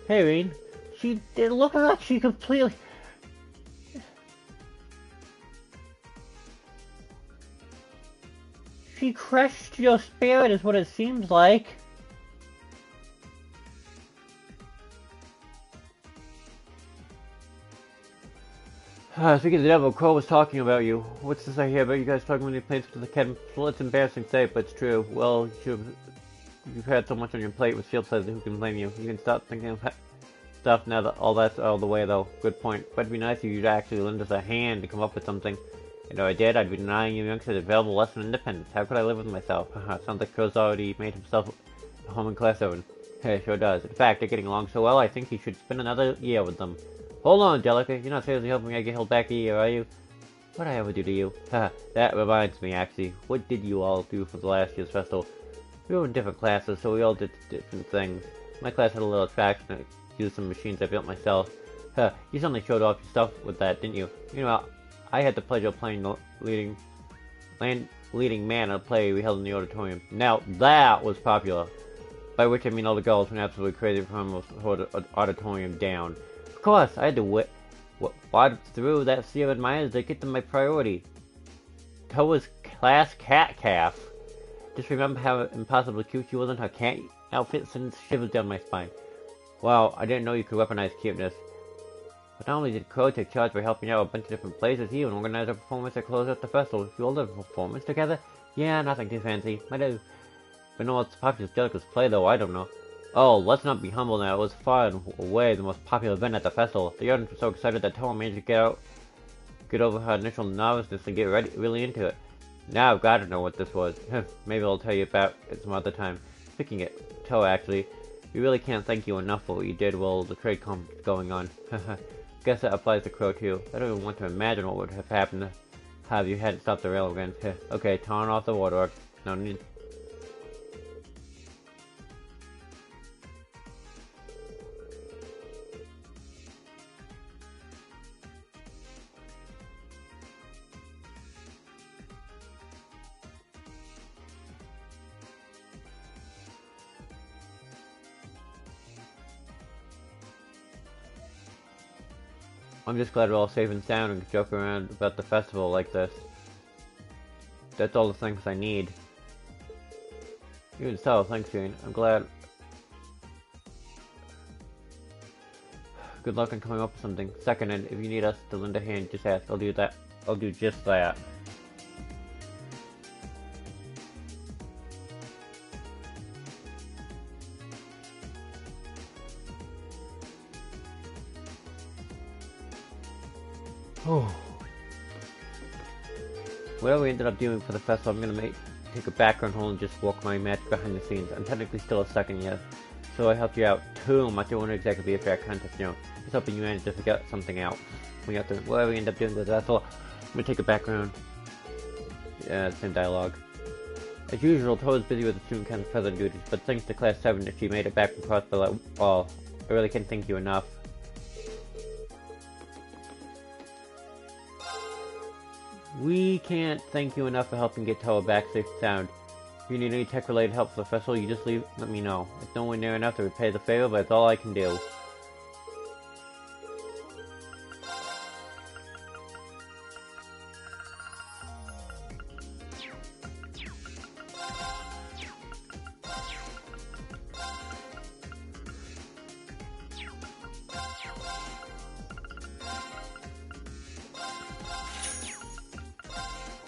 Hey, Rean. It looks like she completely... She crushed your spirit is what it seems like. Speaking of the devil, Crow was talking about you. What's this I hear about you guys talking many plans to the academy? Well, it's embarrassing to say, but it's true. Well, you've had so much on your plate with field sizes, who can blame you? You can stop thinking of stuff now that all that's out of the way, though. Good point. But it'd be nice if you'd actually lend us a hand to come up with something. You know I did, I'd be denying you youngsters available lesson independence. How could I live with myself? Sounds like Crow's already made himself a home in Class 7. Hey, sure does. In fact, they're getting along so well, I think he should spend another year with them. Hold on, Delica. You're not seriously hoping I get held back a year, are you? What'd I ever do to you? That reminds me, actually. What did you all do for the last year's festival? We were in different classes, so we all did different things. My class had a little attraction. I used some machines I built myself. You suddenly showed off your stuff with that, didn't you? You know, I had the pleasure of playing the leading man at a play we held in the auditorium. Now, that was popular. By which I mean all the girls went absolutely crazy from the auditorium down. Of course, I had to wade through that sea of admirers to get to my priority. Toa's class cat calf. Just remember how impossibly cute she was in her cat outfit, sends shivers down my spine. Wow, I didn't know you could weaponize cuteness. But not only did Crow take charge for helping out a bunch of different places, he even organized a performance that closed out the festival. You all did a performance together? Yeah, nothing too fancy. Might have been all as popular as Delica's play, though, I don't know. Oh, let's not be humble now. It was far and away the most popular event at the festival. The audience was so excited that Toa managed to get over her initial nervousness and get really into it. Now I've got to know what this was. Maybe I'll tell you about it some other time. Speaking of Toa, actually, we really can't thank you enough for what you did while the trade comp was going on. Guess that applies to Crow too. I don't even want to imagine what would have happened if you hadn't stopped the railgun. Okay, turn off the water. No need. I'm just glad we're all safe and sound and can joke around about the festival like this. That's all the things I need. Even so, thanks, Jane. I'm glad. Good luck on coming up with something. Second, and if you need us to lend a hand, just ask. I'll do that. I'll do just that. Oh. Whatever we ended up doing for the festival, I'm gonna take a background hole and just walk my match behind the scenes. I'm technically still a second yet, so I helped you out too much. It won't exactly be a fair contest, you know. Just hoping you managed to figure something out. Whatever we end up doing with the festival, I'm gonna take a background. Yeah, same dialogue. As usual, Toa's busy with the student council president duties, but thanks to Class 7, she made it back from Crossbell at all. I really can't thank you enough. We can't thank you enough for helping get Toa back safe and sound. If you need any tech-related help for the festival, you just let me know. It's nowhere near enough to repay the favor, but it's all I can do.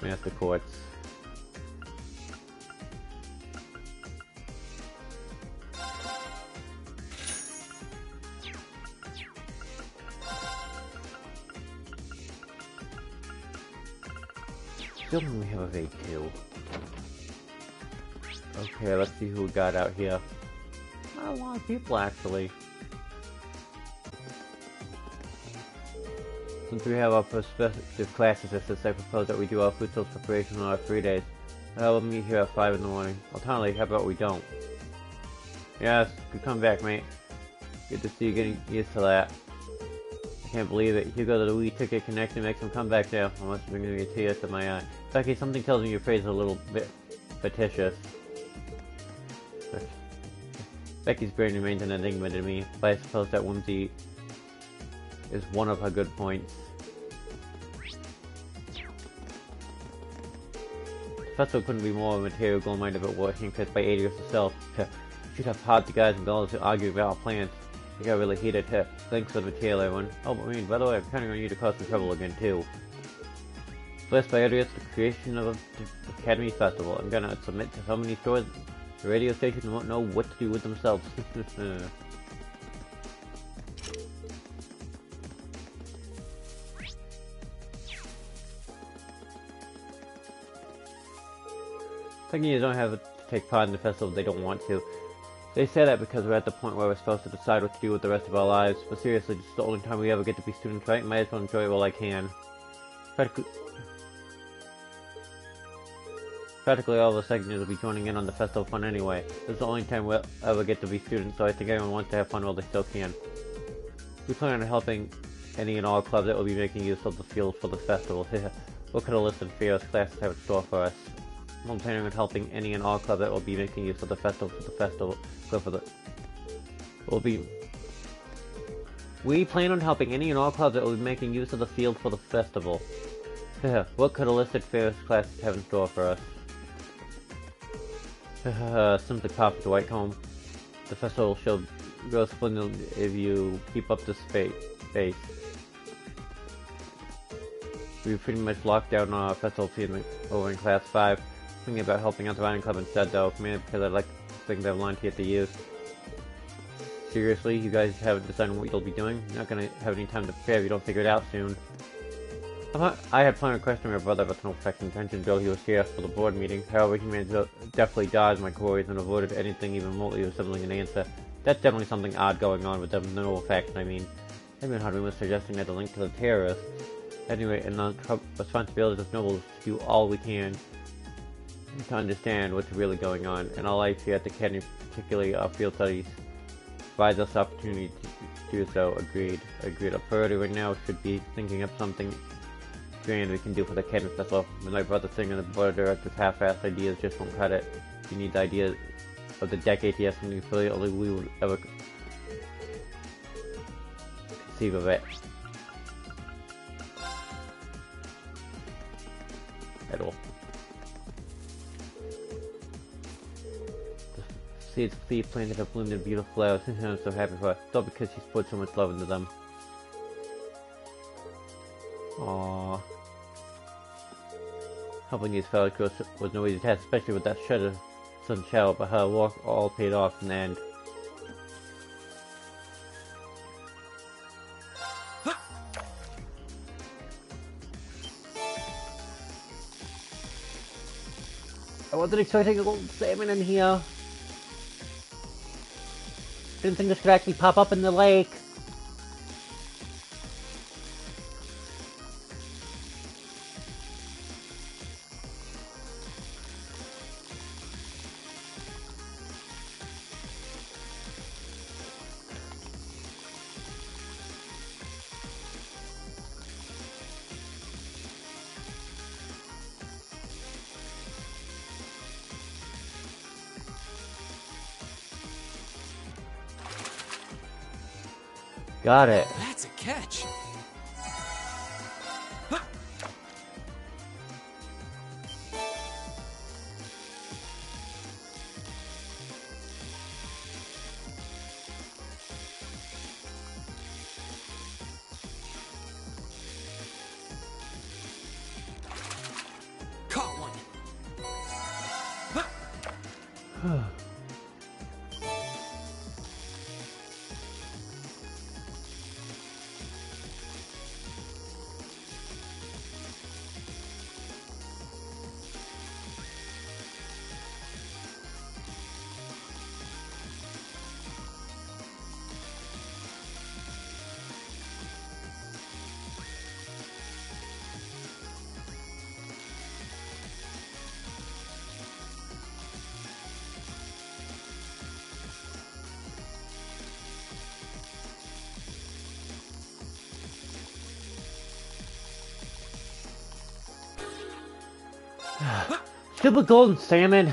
Master Quartz. Still only have a vague too. Okay, let's see who we got out here. Not a lot of people actually. Since we have our prospective class assistants, I propose that we do our food source preparation on our 3 days. We'll meet here at 5 in the morning. Alternatively, how about we don't? Yes, good come back, mate. Good to see you getting used to that. I can't believe it. Hugo, the Wii Ticket connection makes him come back now. Almost bringing me a tear to my eye. Becky, something tells me your phrase is a little bit fictitious. Becky's brain remains an enigma to me, but I suppose that whimsy is one of her good points. The festival couldn't be more material goal-minded if it were handpicked by Adios herself. She'd have popped the guys and girls to argue about our plans. It got really heated. Thanks for the material, everyone. Oh, but I mean, by the way, I'm counting on you to cause some trouble again, too. Blessed by Adios, the creation of the Academy Festival. I'm gonna submit to so many stores, the radio station won't know what to do with themselves. Thinking don't have to take part in the festival if they don't want to. They say that because we're at the point where we're supposed to decide what to do with the rest of our lives, but seriously, this is the only time we ever get to be students, right? Might as well enjoy it while I can. Practically all of the second years will be joining in on the festival fun anyway. This is the only time we'll ever get to be students, so I think everyone wants to have fun while they still can. We plan on helping any and all clubs that will be making use of the field for the festival. What could a list of fierce classes have in store for us? I'm planning on helping any and all clubs that will be making use of the festival We plan on helping any and all clubs that will be making use of the field for the festival. What could a listed fierce classes have in store for us? Simply pop the Whitecomb. The festival shall go splendid if you keep up this pace. We pretty much locked down our festival team over in Class 5. Thinking about helping out the Riding Club instead though, mainly because I'd like things I volunteered to use. Seriously, you guys haven't decided what you'll be doing? You're not gonna have any time to prepare if you don't figure it out soon. I had planned on questioning my brother about no effect intention until he was here for the board meeting. However, he managed to definitely dodge my queries and avoided anything even remotely resembling an answer. That's definitely something odd going on with them, no effect, I mean. Everyone had been suggesting that the link to the terrorists. Anyway, and the responsibility of nobles to do all we can to understand what's really going on, and our life here at the Academy, particularly our field studies, provides us the opportunity to do so. Agreed. Our priority right now should be thinking up something grand we can do for the Academy Festival. With my brother sitting on the board of directors, half-assed ideas just won't cut it. You need the idea of the decade here, something really only we would ever conceive of it. At all. The seeds planted have bloomed in beautiful flowers, and I'm so happy for her. It's all because she's put so much love into them. Aww. Helping these fellows was no easy task, especially with that shudder sudden shower, but her work all paid off in the end. I wasn't expecting a little salmon in here. Didn't think this could actually pop up in the lake. Got it. That's a catch. Caught one. Stupid golden salmon.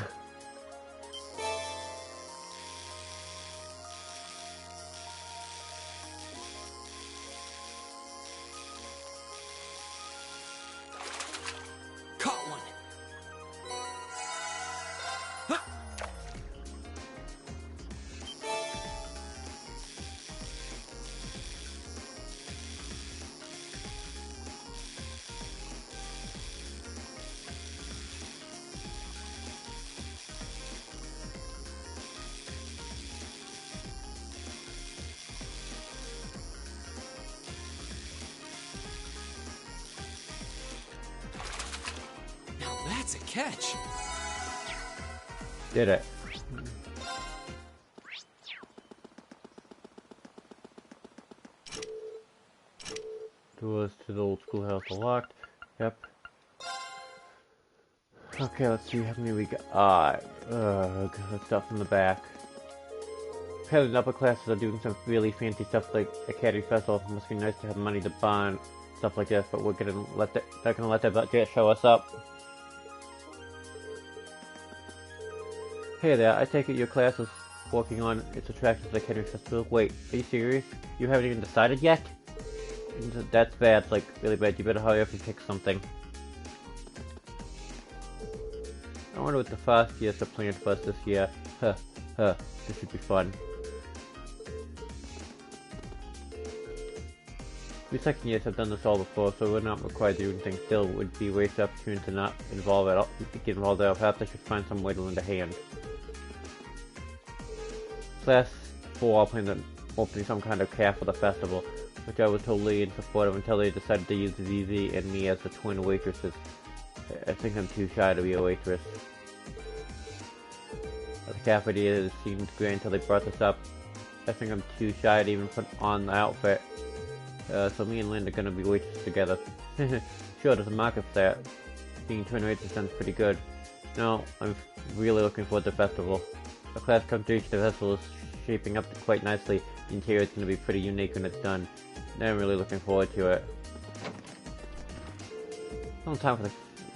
Caught one. Now that's a catch. Did it. Doors to the old schoolhouse are locked. Yep. Okay, let's see how many we got. Stuff in the back. Apparently the upper classes are doing some really fancy stuff like Academy Festival. It must be nice to have money to buy and stuff like this, but we're gonna let they're gonna let their budget show us up. Hey there, I take it your class is working on its attractions at Academy Festival. Wait, are you serious? You haven't even decided yet? That's bad, like really bad. You better hurry up and pick something. I wonder what the first years are planned for us this year. This should be fun. We second years have done this all before, so we're not required to do anything. Still, it would be a waste of opportunity to not involve at all. Get involved at all. Perhaps I should find some way to lend a hand. Class 4 are planning on opening some kind of cafe for the festival, which I was totally in support of until they decided to use ZZ and me as the twin waitresses. I think I'm too shy to be a waitress. The cafe idea seemed great until they brought this up. I think I'm too shy to even put on the outfit. So me and Lynn are gonna be waitresses together. Sure, there's a market for that. Being twin waitresses sounds pretty good. No, I'm really looking forward to the festival. The class competition the festival is shaping up quite nicely. The interior is gonna be pretty unique when it's done. I'm really looking forward to it. No time for the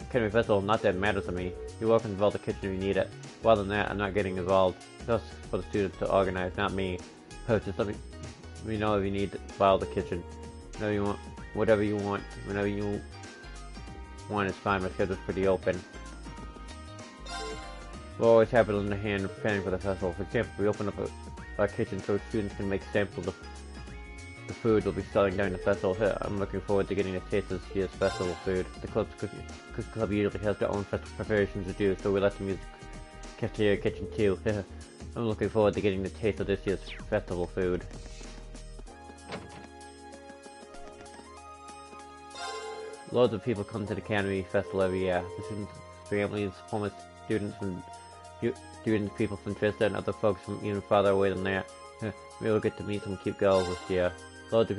Academy Festival, not that it matters to me. You're welcome to involve the kitchen if you need it. Other than that, I'm not getting involved. Just for the students to organize, not me. Just let me know if you need to file the kitchen. Whatever you want, whenever you want is fine. My schedule's pretty open. We'll always have it in the hand preparing for the festival. For example, we open up a kitchen so students can make samples of the food we'll be selling during the festival. I'm looking forward to getting a taste of this year's festival food. The club's cookie club usually has their own festival preparations to do, so we let them use the cafeteria kitchen too. I'm looking forward to getting the taste of this year's festival food. Loads of people come to the Academy Festival every year. The students, families, former students, and people from Trista, and other folks from even farther away than that. We'll get to meet some cute girls this year. Loads of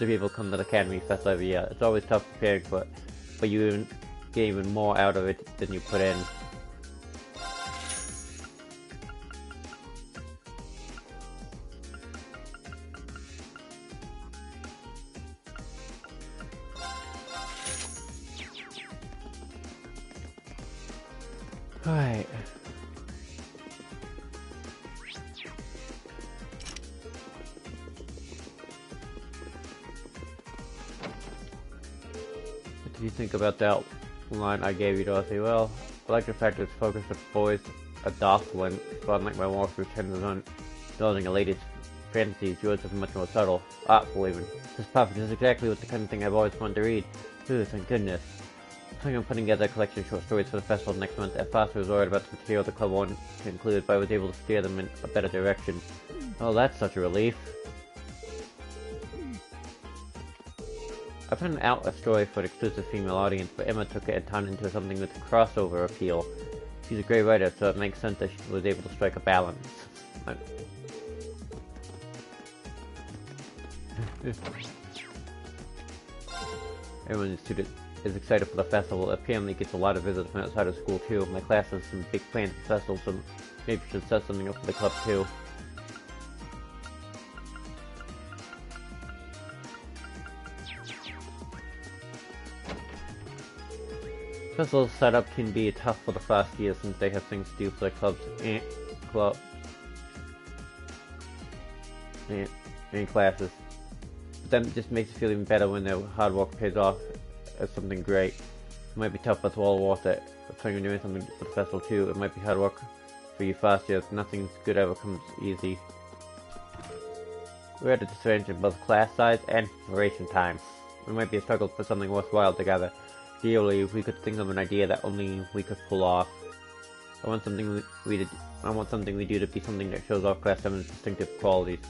people come to the Academy Festival every year. It's always tough preparing for it, but you get even more out of it than you put in. Alright. What do you think about that line I gave you, Dorothy? Well, I like the fact that it's focused on boys are docile and so unlike my walkthrough tends on indulging a lady's fantasies, yours is much more subtle, artful even. This perfect is exactly what the kind of thing I've always wanted to read. Ooh, thank goodness. I'm putting together a collection of short stories for the festival next month. At first I was worried about the material the club wanted to include, but I was able to steer them in a better direction. Oh, that's such a relief. I put out a story for an exclusive female audience, but Emma took it and turned it into something with a crossover appeal. She's a great writer, so it makes sense that she was able to strike a balance. Everyone is excited for the festival. It apparently gets a lot of visitors from outside of school too. My class has some big plans for the festival, so maybe we should set something up for the club too. Festival setup can be tough for the first year since they have things to do for the clubs and classes. But then it just makes it feel even better when their hard work pays off as something great. It might be tough, but it's all worth it. If you're doing something for the festival too, it might be hard work for you first years. Nothing good ever comes easy. We're at a disadvantage in both class size and preparation time. It might be a struggle for something worthwhile together. Ideally, if we could think of an idea that only we could pull off. I want something we do to be something that shows off Class 7's distinctive qualities.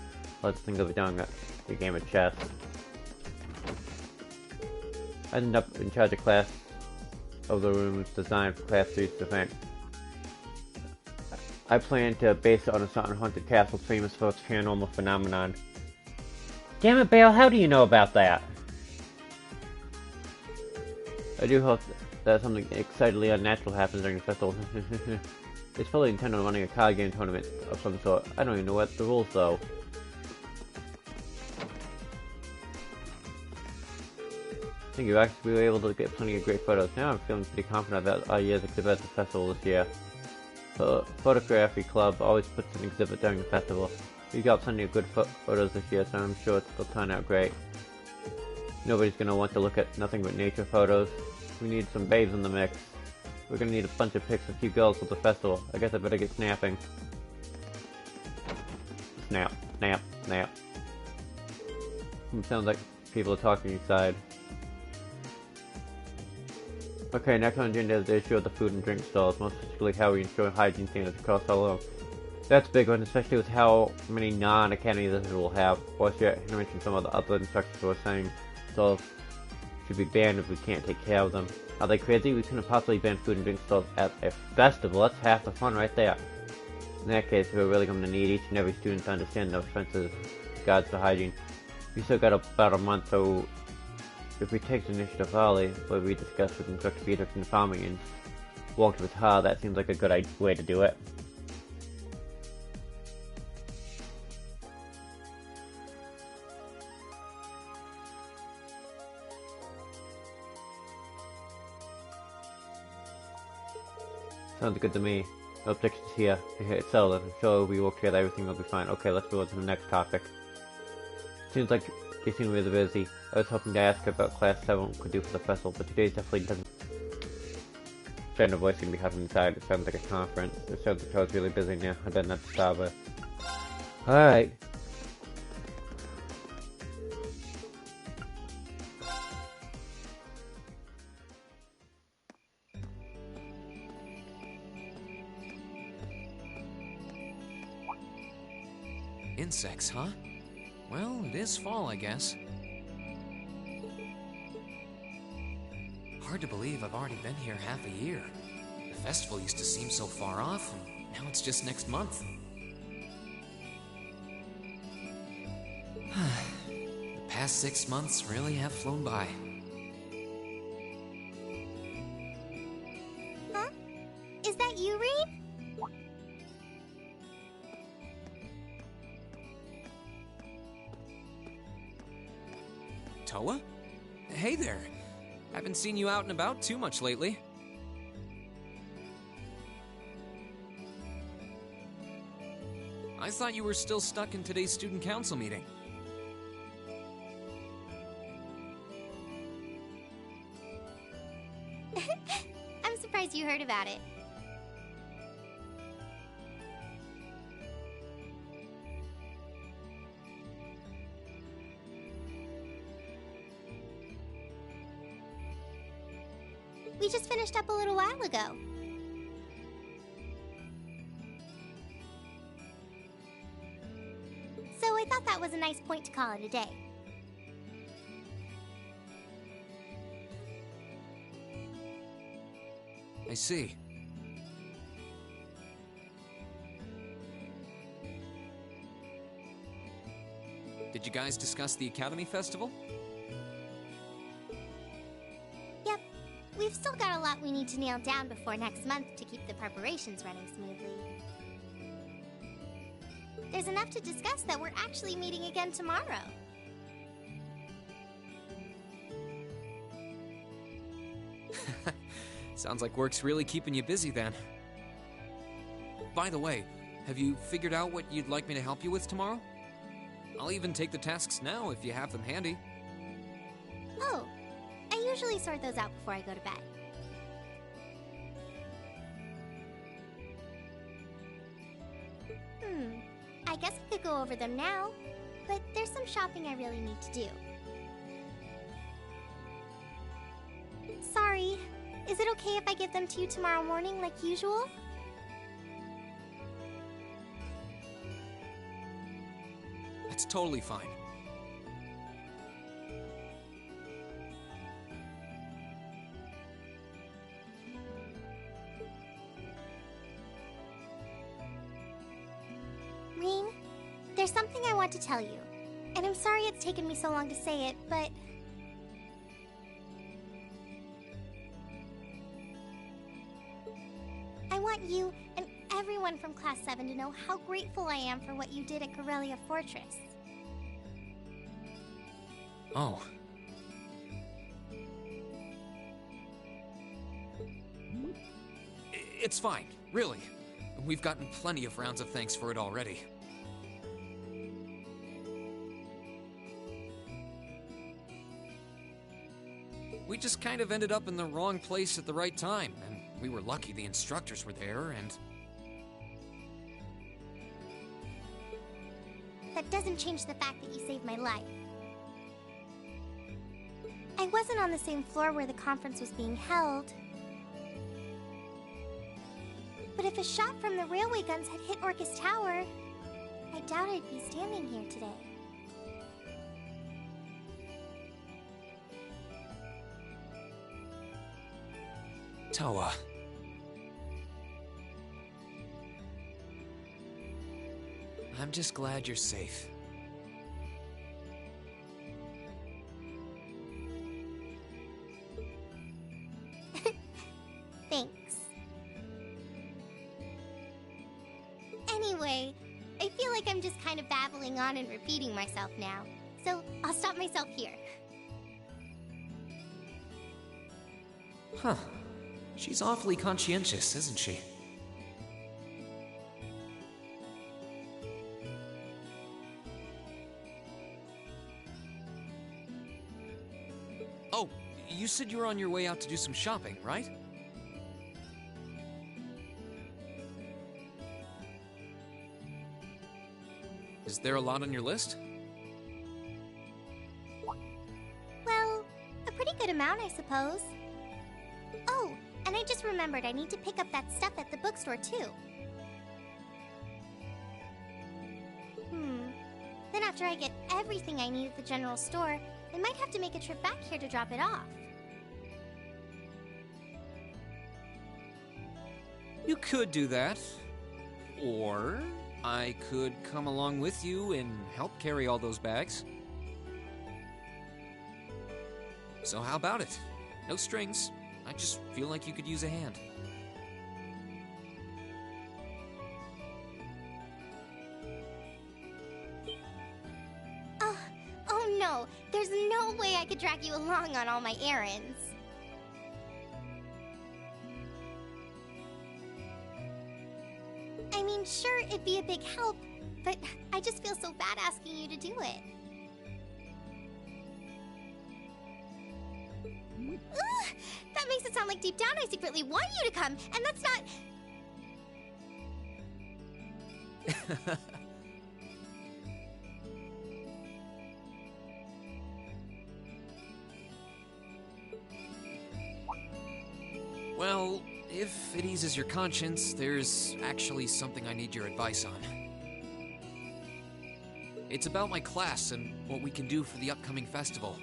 Let's think of it doing a game of chess. I ended up in charge of Class of the rooms designed for Class 3's event. I plan to base it on a certain haunted castle famous for its paranormal phenomenon. Damn it, Bale, how do you know about that? I do hope that something excitedly unnatural happens during the festival. It's probably intended on running a card game tournament of some sort. I don't even know what the rules, though. I think you actually were able to get plenty of great photos. Now I'm feeling pretty confident about our year's exhibit at the festival this year. The photography club always puts an exhibit during the festival. We got plenty of good photos this year, so I'm sure it'll turn out great. Nobody's gonna want to look at nothing but nature photos. We need some babes in the mix. We're gonna need a bunch of pics of cute girls for the festival. I guess I better get snapping. Snap, snap, snap. Sounds like people are talking inside. Okay, next on the agenda is the issue of the food and drink stalls, most particularly how we ensure hygiene standards across all of them. That's a big one, especially with how many non-academy visitors will have. Or I mentioned some of the other instructors who are saying stalls should be banned if we can't take care of them. Are they crazy? We couldn't possibly ban food and drink stalls at a festival. That's half the fun right there. In that case, we're really going to need each and every student to understand the offensive guides for hygiene. We still got about a month, so if we take the initiative early, what we discussed with Instructor Peter from the farming and walked with her, that seems like a good way to do it. Sounds good to me. No objections here. It's settled. I'm sure we work together, everything will be fine. Okay, let's move on to the next topic. Seems like you seem really busy. I was hoping to ask her about Class 7 could do for the festival, but today's definitely doesn't. Random voice can be having inside. It sounds like a conference. It sounds like I was really busy now. I better not stop her. Alright. Insects, huh? Well, it is fall, I guess. Hard to believe I've already been here half a year. The festival used to seem so far off, and now it's just next month. The past 6 months really have flown by. Huh? Is that you, Reed? Toa? Hey there. Haven't seen you out and about too much lately. I thought you were still stuck in today's student council meeting. I'm surprised you heard about it. We just finished up a little while ago. So I thought that was a nice point to call it a day. I see. Did you guys discuss the Academy Festival? Yep. We've still got a lot we need to nail down before next month to keep the preparations running smoothly. There's enough to discuss that we're actually meeting again tomorrow. Sounds like work's really keeping you busy then. By the way, have you figured out what you'd like me to help you with tomorrow? I'll even take the tasks now if you have them handy. Oh, I usually sort those out before I go to bed. I guess I could go over them now, but there's some shopping I really need to do. Sorry, is it okay if I give them to you tomorrow morning like usual? That's totally fine. There's something I want to tell you, and I'm sorry it's taken me so long to say it, but... I want you and everyone from Class 7 to know how grateful I am for what you did at Corellia Fortress. Oh. It's fine, really. We've gotten plenty of rounds of thanks for it already. We just kind of ended up in the wrong place at the right time, and we were lucky the instructors were there, and... That doesn't change the fact that you saved my life. I wasn't on the same floor where the conference was being held. But if a shot from the railway guns had hit Orcus Tower, I doubt I'd be standing here today. Towa. I'm just glad you're safe. Thanks. Anyway, I feel like I'm just kind of babbling on and repeating myself now, so I'll stop myself here. Huh. She's awfully conscientious, isn't she? Oh, you said you were on your way out to do some shopping, right? Is there a lot on your list? Well, a pretty good amount, I suppose. Oh, and I just remembered I need to pick up that stuff at the bookstore, too. Then after I get everything I need at the general store, I might have to make a trip back here to drop it off. You could do that. Or I could come along with you and help carry all those bags. So how about it? No strings. I just feel like you could use a hand. Oh no! There's no way I could drag you along on all my errands. I mean, sure, it'd be a big help, but I just feel so bad asking you to do it. Ugh, that makes it sound like deep down I secretly want you to come, and that's not... Well, if it eases your conscience, there's actually something I need your advice on. It's about my class and what we can do for the upcoming festival.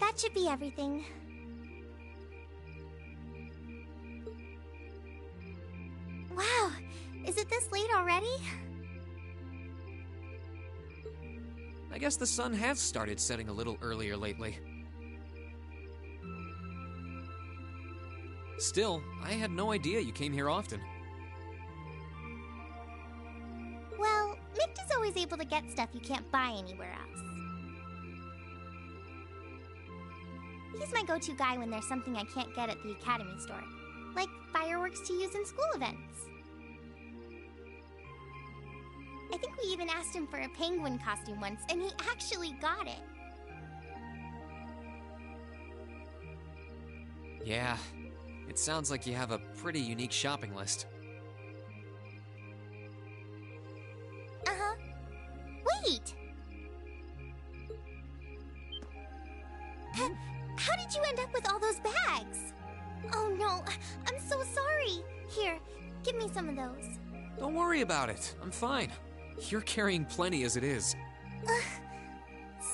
That should be everything. Wow, is it this late already? I guess the sun has started setting a little earlier lately. Still, I had no idea you came here often. Well, Mick is always able to get stuff you can't buy anywhere else. He's my go-to guy when there's something I can't get at the Academy store, like fireworks to use in school events. I think we even asked him for a penguin costume once, and he actually got it. Yeah, it sounds like you have a pretty unique shopping list. Uh-huh. Wait! How did you end up with all those bags? Oh no, I'm so sorry. Here, give me some of those. Don't worry about it. I'm fine. You're carrying plenty as it is.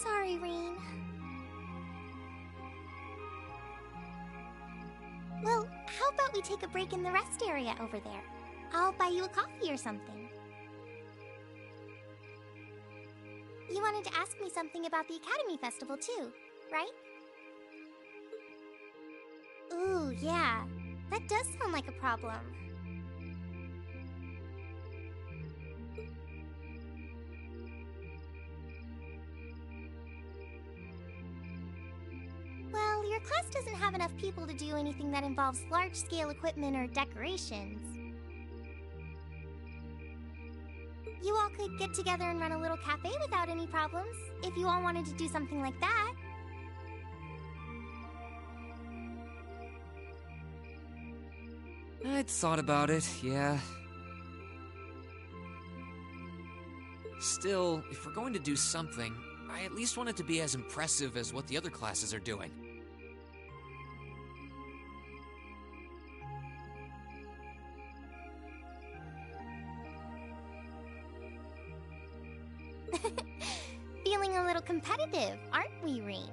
Sorry, Rean. Well, how about we take a break in the rest area over there? I'll buy you a coffee or something. You wanted to ask me something about the Academy Festival too, right? Ooh, yeah. That does sound like a problem. Well, your class doesn't have enough people to do anything that involves large-scale equipment or decorations. You all could get together and run a little cafe without any problems, if you all wanted to do something like that. I'd thought about it, yeah. Still, if we're going to do something, I at least want it to be as impressive as what the other classes are doing. Feeling a little competitive, aren't we, Rean?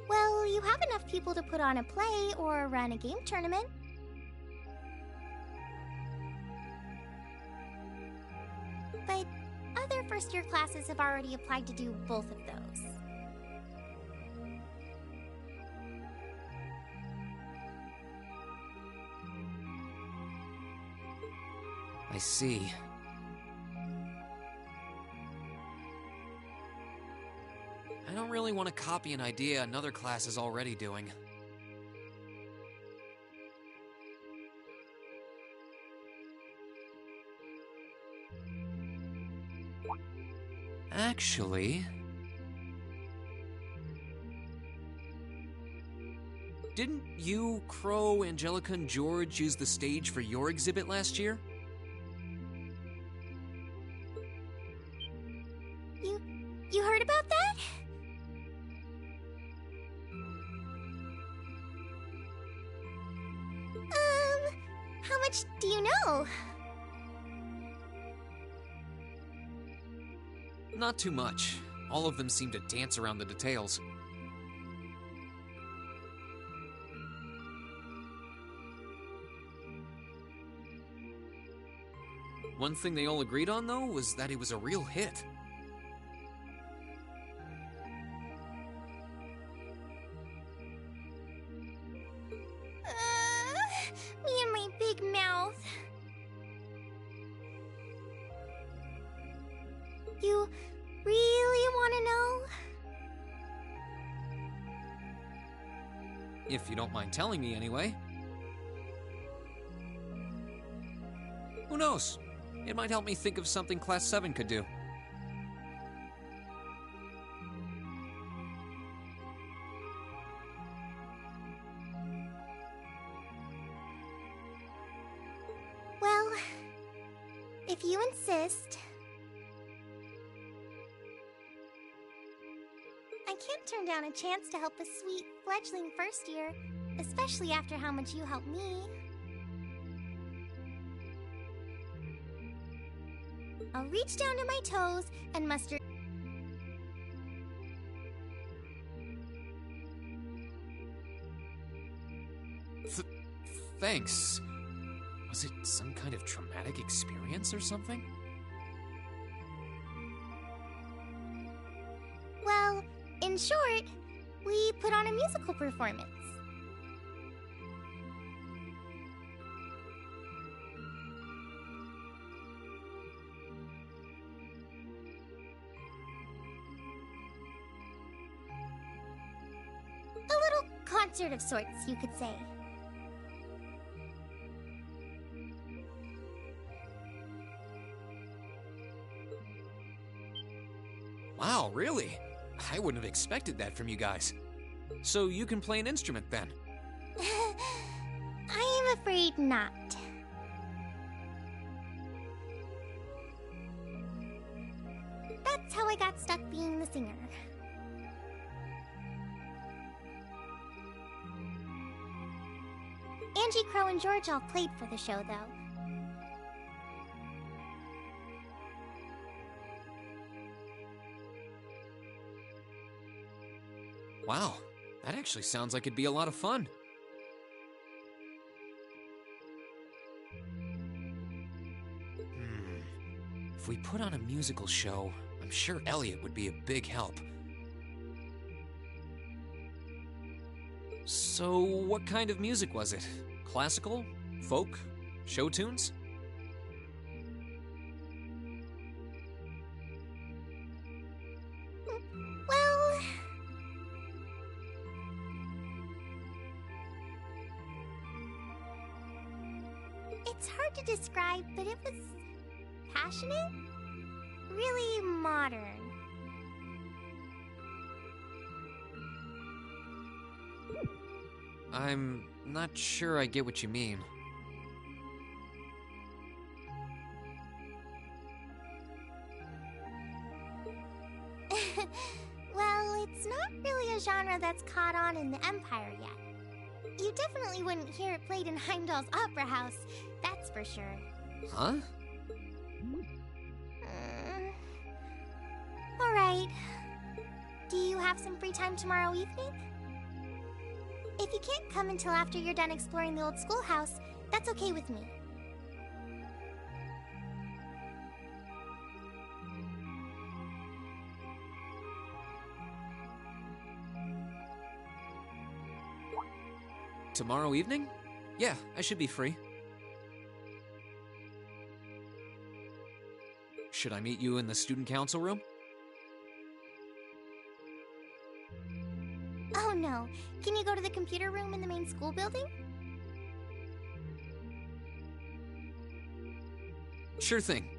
Well, you have enough people to put on a play or run a game tournament. But other first-year classes have already applied to do both of those. I see. I don't really want to copy an idea another class is already doing. Actually... didn't you, Crow, Angelica, and George use the stage for your exhibit last year? You heard about that? How much do you know? Not too much. All of them seem to dance around the details. One thing they all agreed on, though, was that it was a real hit. Me and my big mouth. You really want to know? If you don't mind telling me, anyway. Who knows? It might help me think of something Class 7 could do. Well, if you insist. I can't turn down a chance to help a sweet, fledgling first year, especially after how much you helped me. I'll reach down to my toes and muster... Thanks. Was it some kind of traumatic experience or something? In short, we put on a musical performance. A little concert of sorts, you could say. Wow, really? I wouldn't have expected that from you guys. So you can play an instrument then? I am afraid not. That's how I got stuck being the singer. Angie, Crow, and George all played for the show, though. Wow, that actually sounds like it'd be a lot of fun. If we put on a musical show, I'm sure Elliot would be a big help. So, what kind of music was it? Classical? Folk? Show tunes? Well... it's hard to describe, but it was passionate? Really modern. I'm not sure I get what you mean. Well, it's not really a genre that's caught on in the Empire yet. You definitely wouldn't hear it played in Heimdall's Opera House, that's for sure. Huh? Alright. Do you have some free time tomorrow evening? If you can't come until after you're done exploring the old schoolhouse, that's okay with me. Tomorrow evening? Yeah, I should be free. Should I meet you in the student council room? Oh no, can you go to the computer room in the main school building? Sure thing.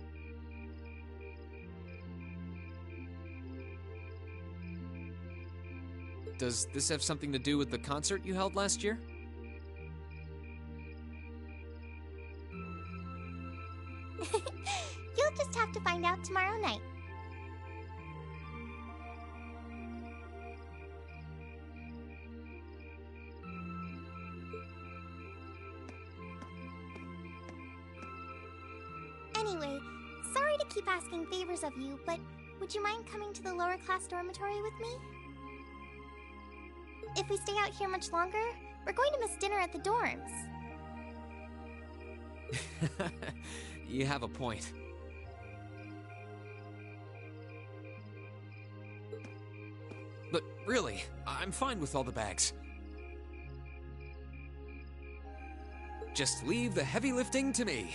Does this have something to do with the concert you held last year? You'll just have to find out tomorrow night. Anyway, sorry to keep asking favors of you, but would you mind coming to the lower class dormitory with me? If we stay out here much longer, we're going to miss dinner at the dorms. You have a point. But really, I'm fine with all the bags. Just leave the heavy lifting to me.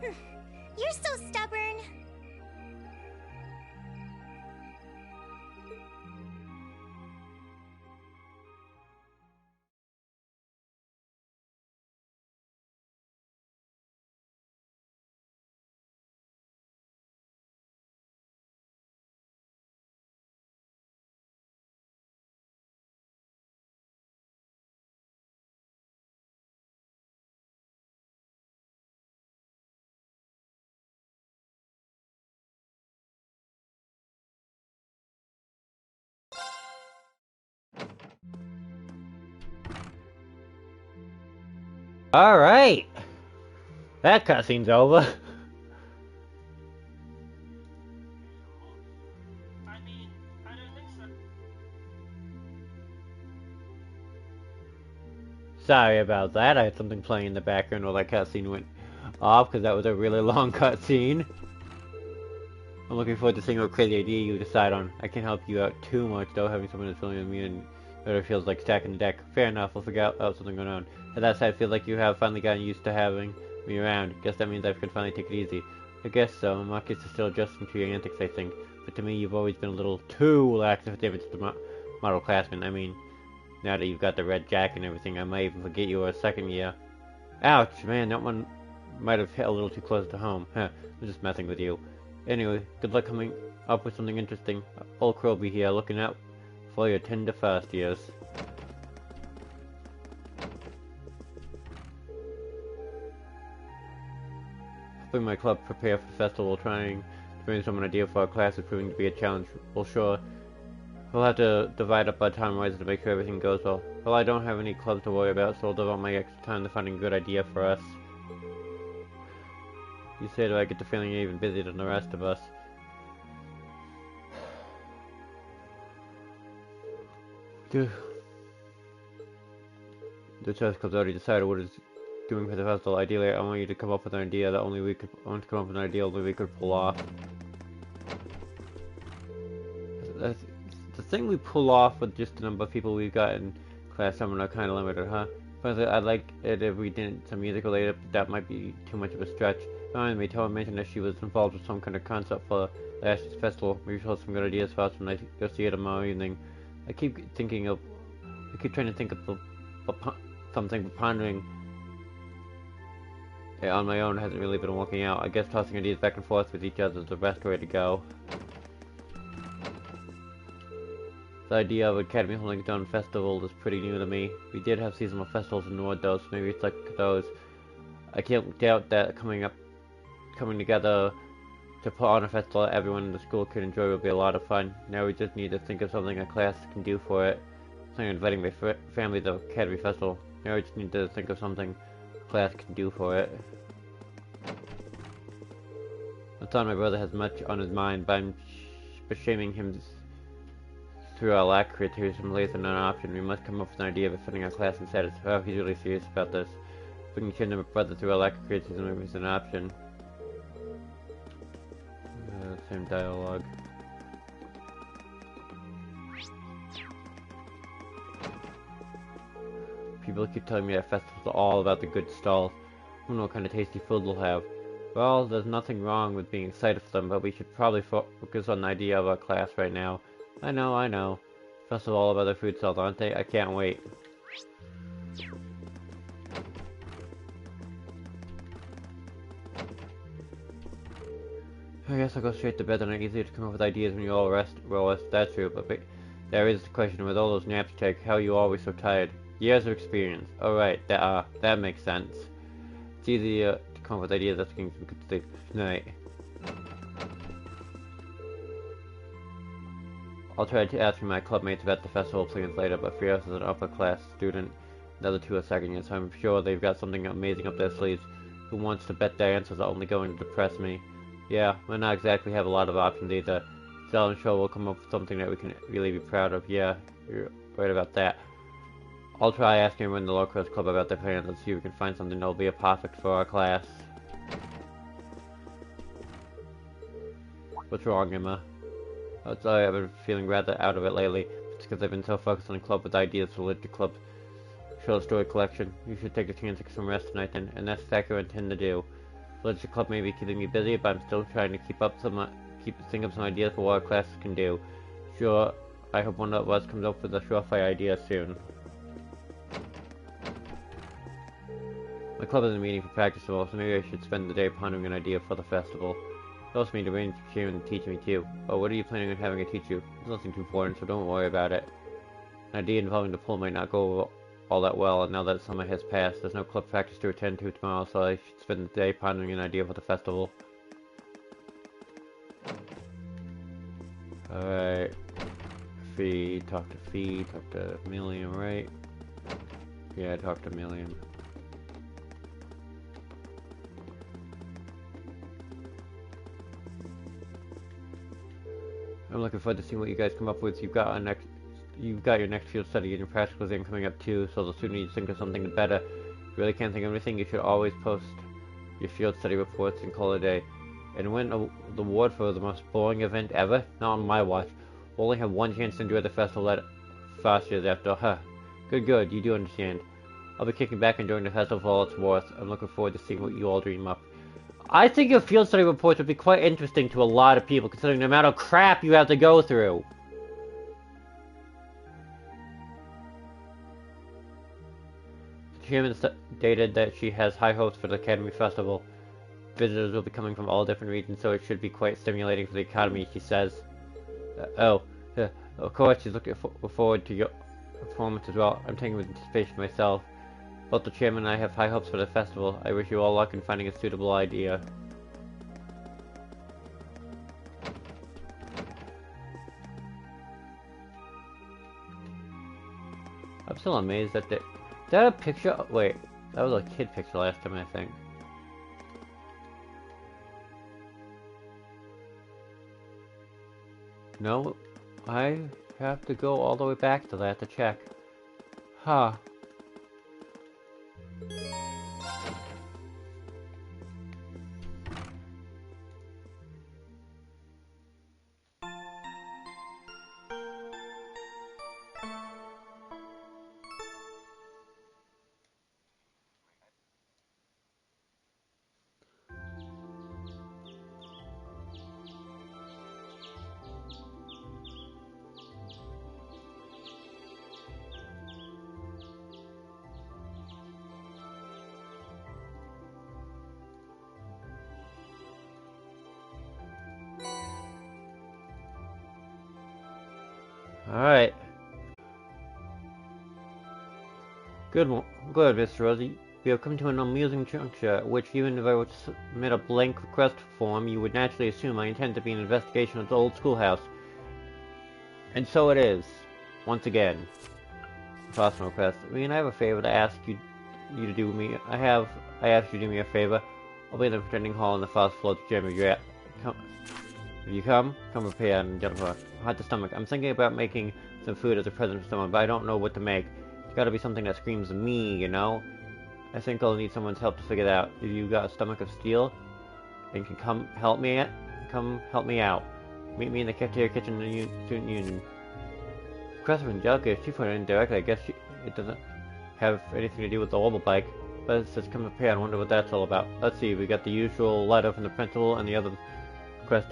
You're so stubborn. Alright! That cutscene's over. Sorry about that, I had something playing in the background while that cutscene went off, because that was a really long cutscene. I'm looking forward to seeing what crazy idea you decide on. I can't help you out too much, though, having someone that's feeling with me and it feels like stacking the deck. Fair enough, we'll figure out something going on. At that side, I feel like you have finally gotten used to having me around. Guess that means I can finally take it easy. I guess so. Marcus is still adjusting to your antics, I think. But to me, you've always been a little too lax if it's the model classman. I mean, now that you've got the red jacket and everything, I might even forget you were a second year. Ouch, man, that one might have hit a little too close to home. Huh, I'm just messing with you. Anyway, good luck coming up with something interesting. Old Crow will be here looking out for your tender first years. Helping my club prepare for the festival, trying to brainstorm an idea for our class is proving to be a challenge. Well, sure, we'll have to divide up our time wisely to make sure everything goes well. Well, I don't have any clubs to worry about, so I'll devote my extra time to finding a good idea for us. You say that I get the feeling you're even busier than the rest of us. The chess club's already decided what it's doing for the festival. Ideally, I want you to come up with an idea that only we could pull off. That's, the thing we pull off with just the number of people we've got in class, some are kind of limited, huh? But I'd like it if we did some music related, but that might be too much of a stretch. Remind me, Toa mentioned that she was involved with some kind of concept for last year's festival. Maybe she'll have some good ideas for us when I go see her tomorrow evening. I keep trying to think of something, but pondering it on my own hasn't really been working out. I guess tossing ideas back and forth with each other is the best way to go. The idea of Academy holding its own festival is pretty new to me. We did have seasonal festivals in Nord though, so maybe it's like those. I can't doubt that coming together to put on a festival that everyone in the school could enjoy will be a lot of fun. Now we just need to think of something a class can do for it. I'm inviting my family to the Academy Festival. Now we just need to think of something a class can do for it. I thought my brother has much on his mind, but shaming him through our lack of creativity lays an option. We must come up with an idea of fitting our class instead. Oh, he's really serious about this. Bringing shame to my brother through our lack of creativity is an option. Same dialogue. People keep telling me that festivals are all about the good stalls. Who knows what kind of tasty food we'll have. Well, there's nothing wrong with being excited for them, but we should probably focus on the idea of our class right now. I know. Festivals all about their food stalls, aren't they? I can't wait. I guess I'll go straight to bed, and it's easier to come up with ideas when you all rest. Well, that's true, but there is the question, with all those naps you take, how are you always so tired? Years of experience. Alright, that makes sense. It's easier to come up with ideas after getting some good sleep tonight. I'll try to ask my clubmates about the festival plans later, but Fierce is an upper class student, the other two are second years, so I'm sure they've got something amazing up their sleeves. Who wants to bet their answers are only going to depress me? Yeah, we'll not exactly have a lot of options either. Still, I'm sure we'll come up with something that we can really be proud of. Yeah, you're right about that. I'll try asking everyone in the Locust Club about their plans and see if we can find something that'll be a perfect for our class. What's wrong, Emma? Oh, sorry, I've been feeling rather out of it lately. It's because I've been so focused on a club with ideas for the Literature Club's short story collection. You should take a chance to get some rest tonight then, and that's exactly what I intend to do. The Literature Club may be keeping me busy, but I'm still trying to think of some ideas for what our classes can do. Sure, I hope one of us comes up with a surefire idea soon. My club is in a meeting for practice tomorrow, so maybe I should spend the day pondering an idea for the festival. It also means arrange sharing and teach me too. Oh, what are you planning on having me teach you? It's nothing too foreign, so don't worry about it. An idea involving the pool might not go all that well, and now that summer has passed, there's no club practice to attend to tomorrow, so I should spend the day pondering an idea for the festival. Alright. Talk to Milliam, right? Yeah, talk to Milliam. I'm looking forward to seeing what you guys come up with. You've got your next field study and your practical exam coming up too, so the sooner you think of something better. If you really can't think of anything, you should always post your field study reports and call it a day. and win the award for the most boring event ever? Not on my watch. We'll only have one chance to enjoy the festival that fast years after. Huh. Good, you do understand. I'll be kicking back and enjoying the festival for all it's worth. I'm looking forward to seeing what you all dream up. I think your field study reports would be quite interesting to a lot of people, considering the amount of crap you have to go through. The chairman stated that she has high hopes for the Academy Festival. Visitors will be coming from all different regions, so it should be quite stimulating for the Academy, she says. Of course, she's looking forward to your performance as well. I'm taking with anticipation myself. Both the chairman and I have high hopes for the festival. I wish you all luck in finding a suitable idea. I'm still amazed that is that a picture? Wait, that was a kid picture last time, I think. No, I have to go all the way back to that to check. Huh. Alright. Good, Mr. Rosie. We have come to an amusing juncture, which even if I were to submit a blank request form, you would naturally assume I intend to be an investigation of the old schoolhouse. And so it is. Once again. Personal request. I mean, I have a favor to ask you to do me. I asked you to do me a favor. I'll be in the pretending hall in the first floor of the gym. If you come prepared and get a hot to stomach. I'm thinking about making some food as a present for someone, but I don't know what to make. It's gotta be something that screams me, you know? I think I'll need someone's help to figure it out. If you got a stomach of steel and can come help me out. Meet me in the cafeteria kitchen in the student union. Request from Angelica, she put it in directly. I guess it doesn't have anything to do with the Orbital bike. But it says come prepared. I wonder what that's all about. Let's see, we got the usual letter from the principal and the other request,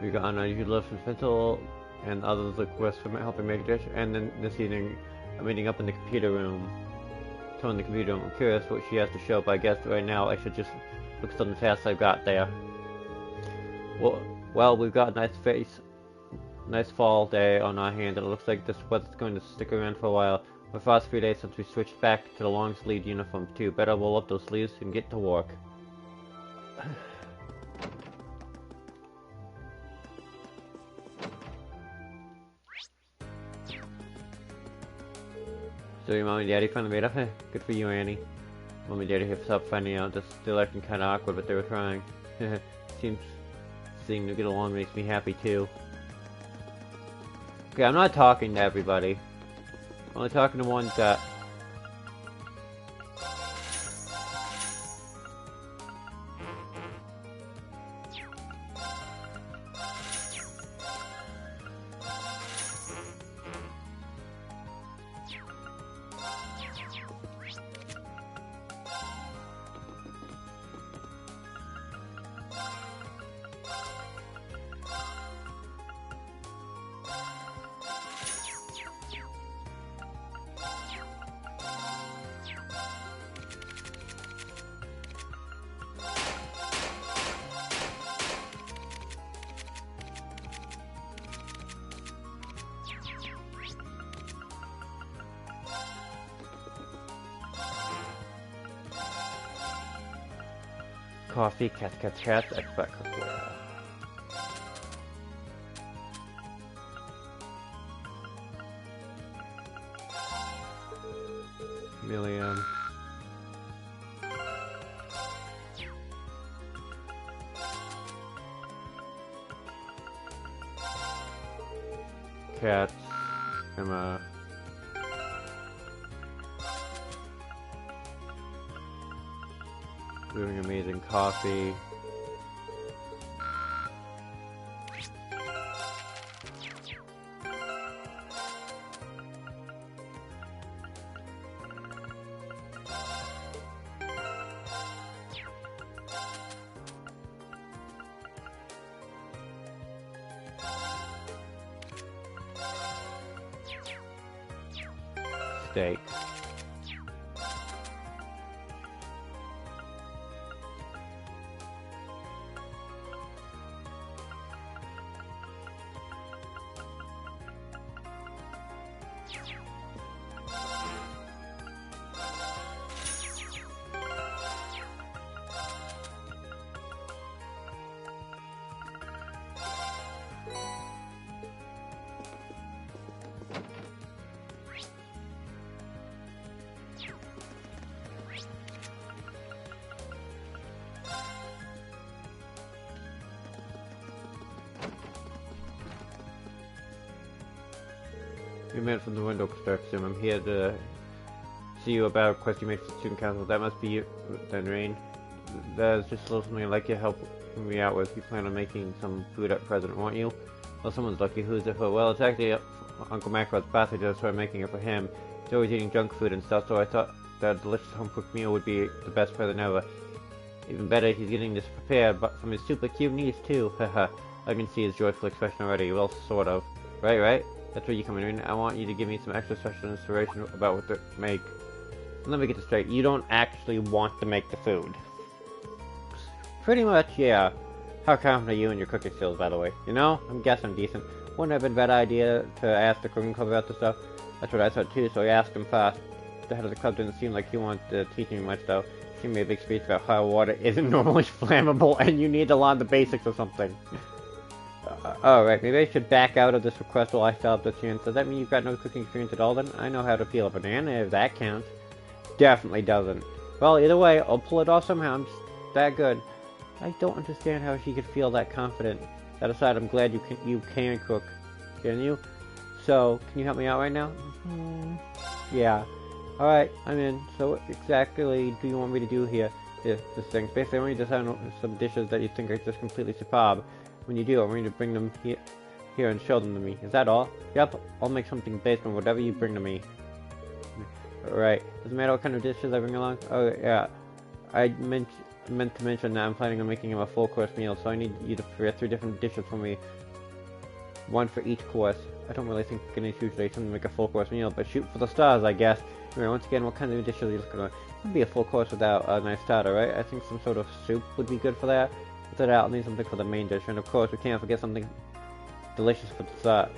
we got an unusual letter from the principal and others requests for helping make a dish. And then this evening, I'm meeting up in the computer room. I'm curious what she has to show, but I guess right now I should just look at some of the tasks I've got there. Well, we've got a nice fall day on our hand, and it looks like this weather's going to stick around for a while. For the past few days since we switched back to the long-sleeved uniform too. Better roll up those sleeves and get to work. So your mom and daddy finally made up? Good for you, Annie. Mom and daddy have stopped finding out this still acting kinda awkward, but they were trying. Seeing to get along makes me happy too. Okay, I'm not talking to everybody. I'm only talking to ones that... Coffee, cats, expect cookie. Million. Cats, Emma. brewing amazing coffee. Steak. You made it from the window, Construction. I'm here to see you about a request you made for the student council. That must be you, then, Rain. There's just a little something I'd like you to help me out with. You plan on making some food at present, won't you? Well, someone's lucky. Who's it for? Well, it's actually Uncle Macro's birthday, just so I'm making it for him. He's always eating junk food and stuff, so I thought that a delicious home-cooked meal would be the best present ever. Even better, he's getting this prepared but from his super cute niece, too. Haha. I can see his joyful expression already. Well, sort of. Right? That's where you come in. I want you to give me some extra special inspiration about what to make. Let me get this straight. You don't actually want to make the food. Pretty much, yeah. How confident are you in your cooking skills, by the way? You know, I'm guessing decent. Wouldn't it have been a bad idea to ask the cooking club about this stuff? That's what I thought too, so I asked him first. The head of the club didn't seem like he wanted to teach me much, though. He made a big speech about how water isn't normally flammable and you need to learn the basics or something. Alright, maybe I should back out of this request while I fill up the chance. Does that mean you've got no cooking experience at all then? I know how to peel a banana, if that counts. Definitely doesn't. Well, either way, I'll pull it off somehow. I'm just that good. I don't understand how she could feel that confident. That aside, I'm glad you can cook. Can you? So, can you help me out right now? Yeah. Alright, I'm in. So what exactly do you want me to do here? This thing. Basically, I want you to decide on some dishes that you think are just completely superb. When you do, I want you to bring them here and show them to me. Is that all? Yep, I'll make something based on whatever you bring to me. Right. Doesn't matter what kind of dishes I bring along? Oh, yeah. I meant to mention that I'm planning on making him a full-course meal, so I need you to prepare 3 different dishes for me. 1 for each course. I don't really think it's usually something to make a full-course meal, but shoot for the stars, I guess. Anyway, once again, what kind of dishes are you looking at? It would be a full course without a nice starter, right? I think some sort of soup would be good for that. Without that, I'll need something for the main dish, and of course, we can't forget something delicious for dessert.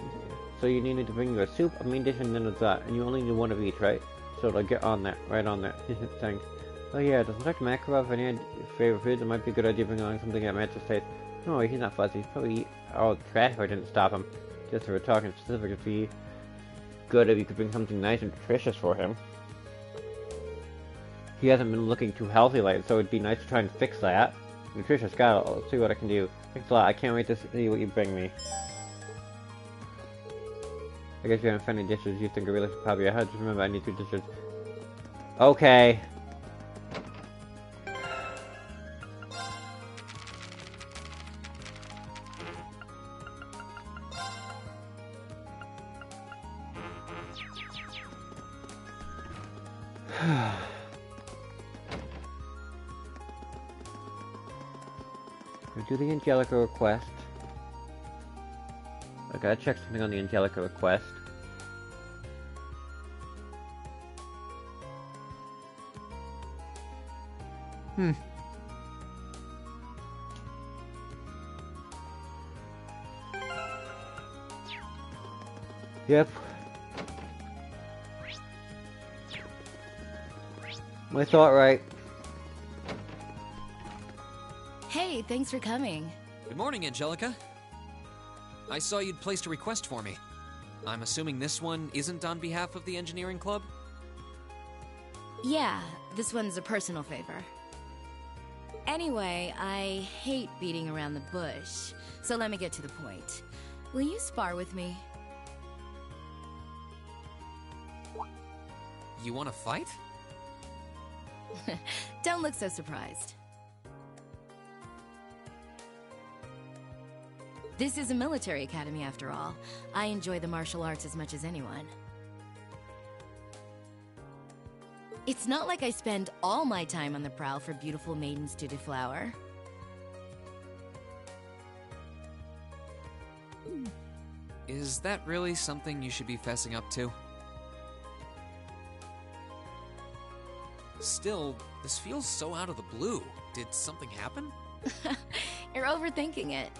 So you need to bring you a soup, a main dish, and then a dessert, and you only need 1 of each, right? So to get on that, right on that. Thanks. Oh yeah, does Dr. Makarov have any favorite foods? It might be a good idea to bring along something that matches taste. No, he's not fussy. He'd probably eat all the trash if I didn't stop him. Just for talking specific, it'd be good if you could bring something nice and nutritious for him. He hasn't been looking too healthy lately, so it'd be nice to try and fix that. Nutritious, got it. I'll see what I can do. Thanks a lot. I can't wait to see what you bring me. I guess you haven't found any dishes you think are really superb yet. Just remember, I need 2 dishes. Okay. Do the Angelica request. I gotta check something on the Angelica request. Yep. I thought right. Hey, thanks for coming. Good morning, Angelica. I saw you'd placed a request for me. I'm assuming this one isn't on behalf of the engineering club? Yeah, this one's a personal favor. Anyway, I hate beating around the bush, so let me get to the point. Will you spar with me? You want to fight? Don't look so surprised. This is a military academy after all. I enjoy the martial arts as much as anyone. It's not like I spend all my time on the prowl for beautiful maidens to deflower. Is that really something you should be fessing up to? Still, this feels so out of the blue. Did something happen? You're overthinking it.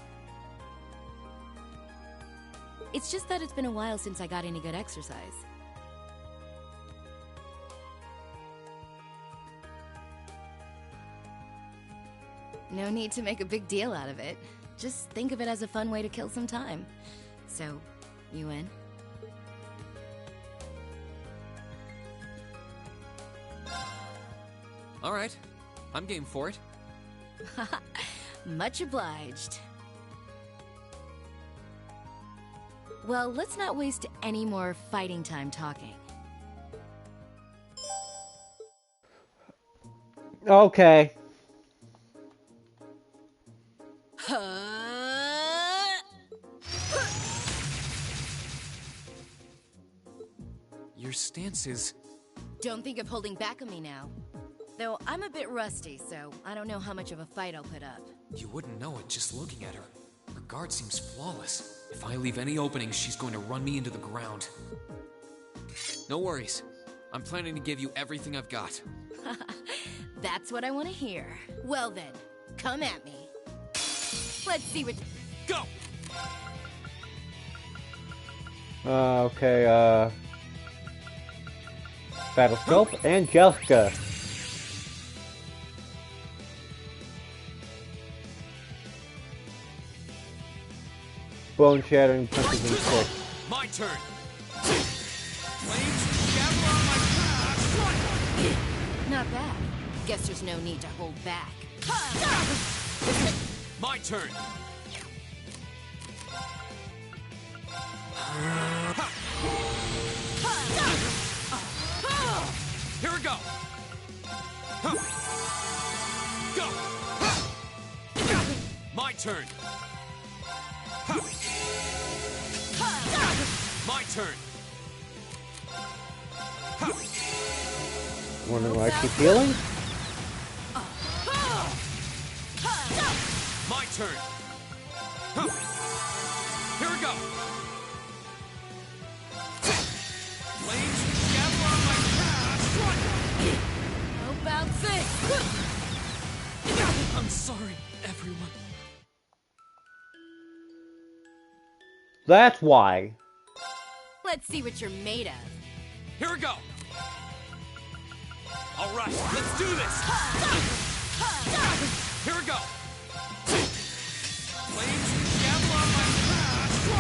It's just that it's been a while since I got any good exercise. No need to make a big deal out of it. Just think of it as a fun way to kill some time. So, you in? Alright, I'm game for it. Much obliged. Well, let's not waste any more fighting time talking. Okay. Your stance is... Don't think of holding back on me now. Though I'm a bit rusty, so I don't know how much of a fight I'll put up. You wouldn't know it just looking at her. Her guard seems flawless. If I leave any openings, she's going to run me into the ground. No worries. I'm planning to give you everything I've got. That's what I want to hear. Well then, come at me. Let's see what... Go! Okay, Battlescope, Angelica. Bone-shattering punches and kicks. My turn! Flames gather on my path! Not bad. Guess there's no need to hold back. My turn! Here we go! Go! My turn! My turn! Wondering why I keep healing? My turn! Here we go! Flames gather on my path! How about this? I'm sorry, everyone. That's why. Let's see what you're made of. Here we go! Alright, let's do this! Here we go! Flames gather on my path!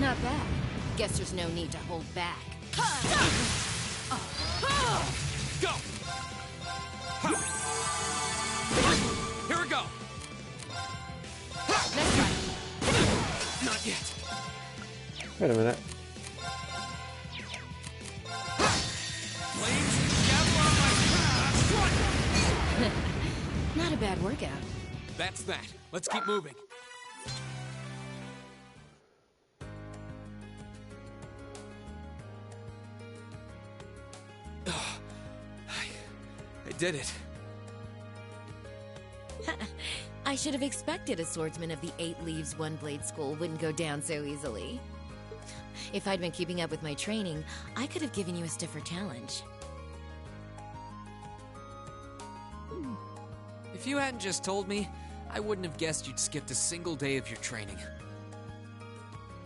Not bad. Guess there's no need to hold back. Go! Here we go! Next one. Not yet. Wait a minute. Flames gather on my path! Not a bad workout. That's that. Let's keep moving. I did it. I should have expected a swordsman of the 8 Leaves One Blade School wouldn't go down so easily. If I'd been keeping up with my training, I could have given you a stiffer challenge. If you hadn't just told me, I wouldn't have guessed you'd skipped a single day of your training.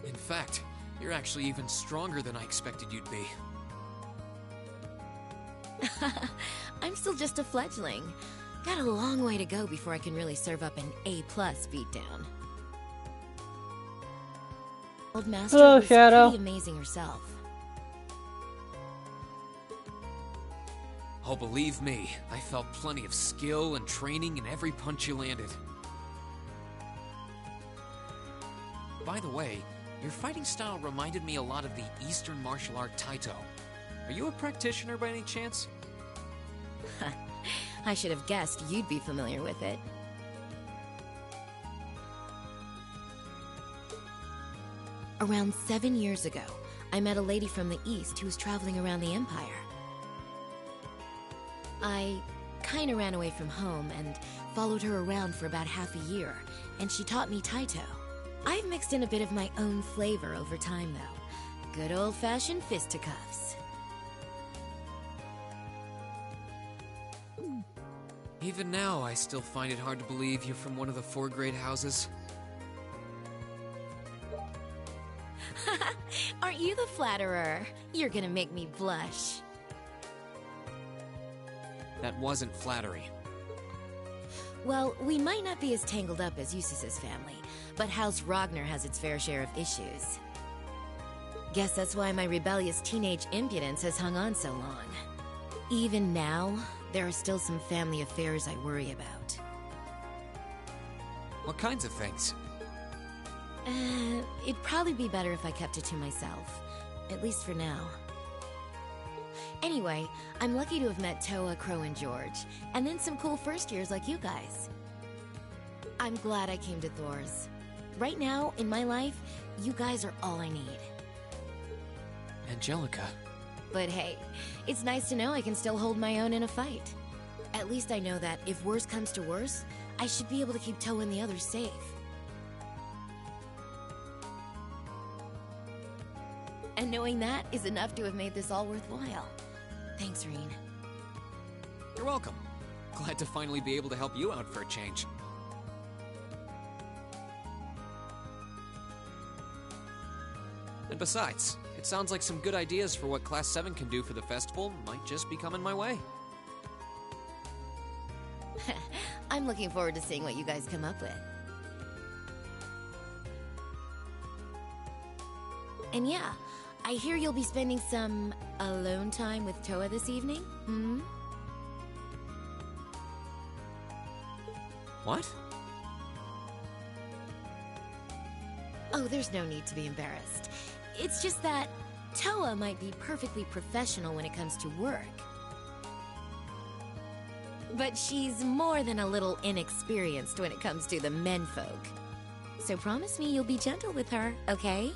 In fact, you're actually even stronger than I expected you'd be. I'm still just a fledgling. Got a long way to go before I can really serve up an A+ beatdown. Old Master was Shadow. pretty amazing herself. Oh, believe me, I felt plenty of skill and training in every punch you landed. By the way, your fighting style reminded me a lot of the Eastern martial art Taito. Are you a practitioner by any chance? I should have guessed you'd be familiar with it. Around 7 years ago, I met a lady from the East who was traveling around the Empire. I kinda ran away from home and followed her around for about half a year, and she taught me Taito. I've mixed in a bit of my own flavor over time, though. Good old-fashioned fisticuffs. Even now, I still find it hard to believe you're from one of the 4-grade houses. Aren't you the flatterer? You're gonna make me blush. That wasn't flattery. Well, we might not be as tangled up as Eustace's family, but House Ragnar has its fair share of issues. Guess that's why my rebellious teenage impudence has hung on so long. Even now, there are still some family affairs I worry about. What kinds of things? It'd probably be better if I kept it to myself. At least for now. Anyway, I'm lucky to have met Toa, Crow, and George, and then some cool first years like you guys. I'm glad I came to Thor's. Right now, in my life, you guys are all I need. Angelica. But hey, it's nice to know I can still hold my own in a fight. At least I know that if worse comes to worse, I should be able to keep Toa and the others safe. And knowing that is enough to have made this all worthwhile. Thanks, Rean. You're welcome. Glad to finally be able to help you out for a change. And besides, it sounds like some good ideas for what Class 7 can do for the festival might just be coming my way. I'm looking forward to seeing what you guys come up with. And yeah, I hear you'll be spending some alone time with Toa this evening, hmm? What? Oh, there's no need to be embarrassed. It's just that Toa might be perfectly professional when it comes to work. But she's more than a little inexperienced when it comes to the menfolk. So promise me you'll be gentle with her, okay?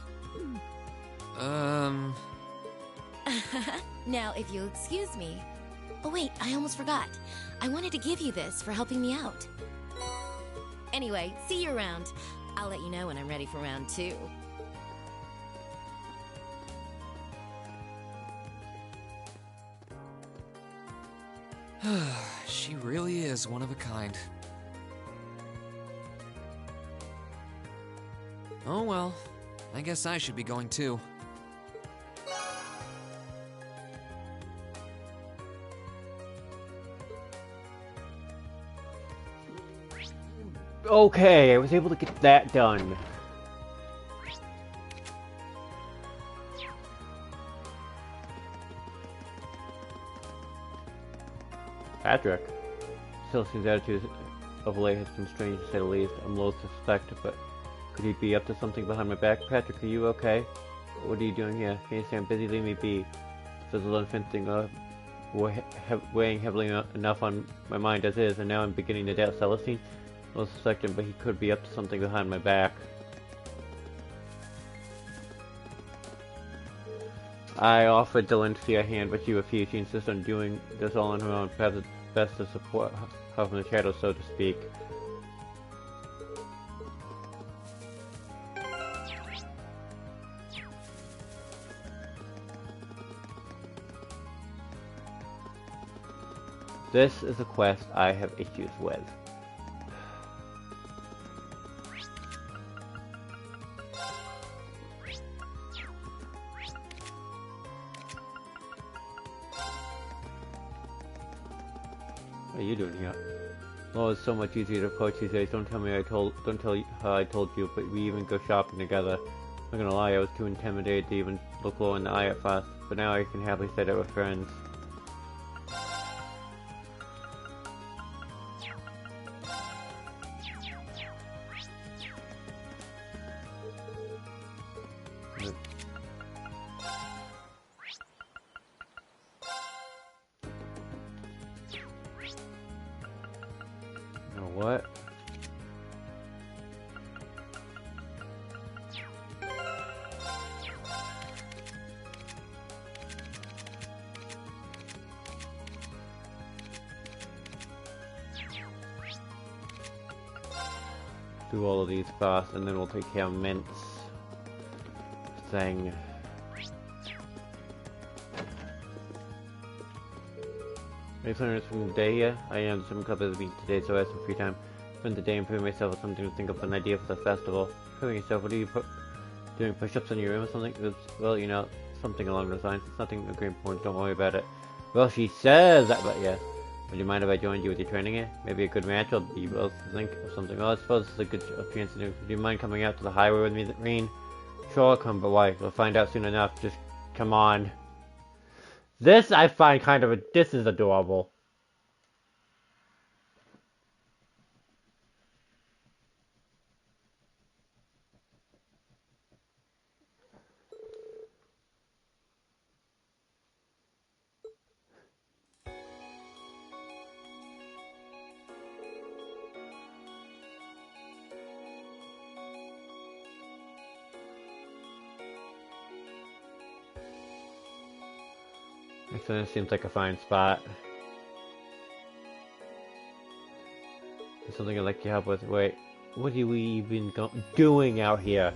Now, if you'll excuse me... Oh wait, I almost forgot. I wanted to give you this for helping me out. Anyway, see you around. I'll let you know when I'm ready for round 2. She really is one of a kind. Oh well, I guess I should be going too. Okay, I was able to get that done. Patrick. Celestine's attitude of late has been strange to say the least. I'm loath to suspect, but could he be up to something behind my back? Patrick, are you okay? What are you doing here? Can you say I'm busy? Leave me be. Says the unfinished thing weighing heavily enough on my mind as is, and now I'm beginning to doubt Celestine. Loath to suspect him, but he could be up to something behind my back. I offered Delancey a hand, but she refused. She insisted on doing this all on her own. Perhaps it's best to support her from the shadows, so to speak. This is a quest I have issues with. What are you doing here? Well, it's so much easier to approach these days. Don't tell her I told you, but we even go shopping together. I'm not gonna lie, I was too intimidated to even look low in the eye at first, but now I can happily say that we're friends. do all of these fast, and then we'll take care of Mint's thing. Makes sense from the day here. I am some club of the week today, so I have some free time. Spend the day improving myself with something to think of an idea for the festival. Improving yourself, what are you doing push-ups in your room or something? Well, you know, something along those lines. It's nothing of great importance, don't worry about it. Well, she says that, but yes. Would you mind if I joined you with your training here? Maybe a good match, or you both think of something. Well, I suppose it's a good chance to do. Would you mind coming out to the highway with me, Reen? Sure, I'll come, but why? We'll find out soon enough. Just come on. This I find kind of this is adorable. It seems like a fine spot. There's something I'd like your help with. Wait, what are we even doing out here?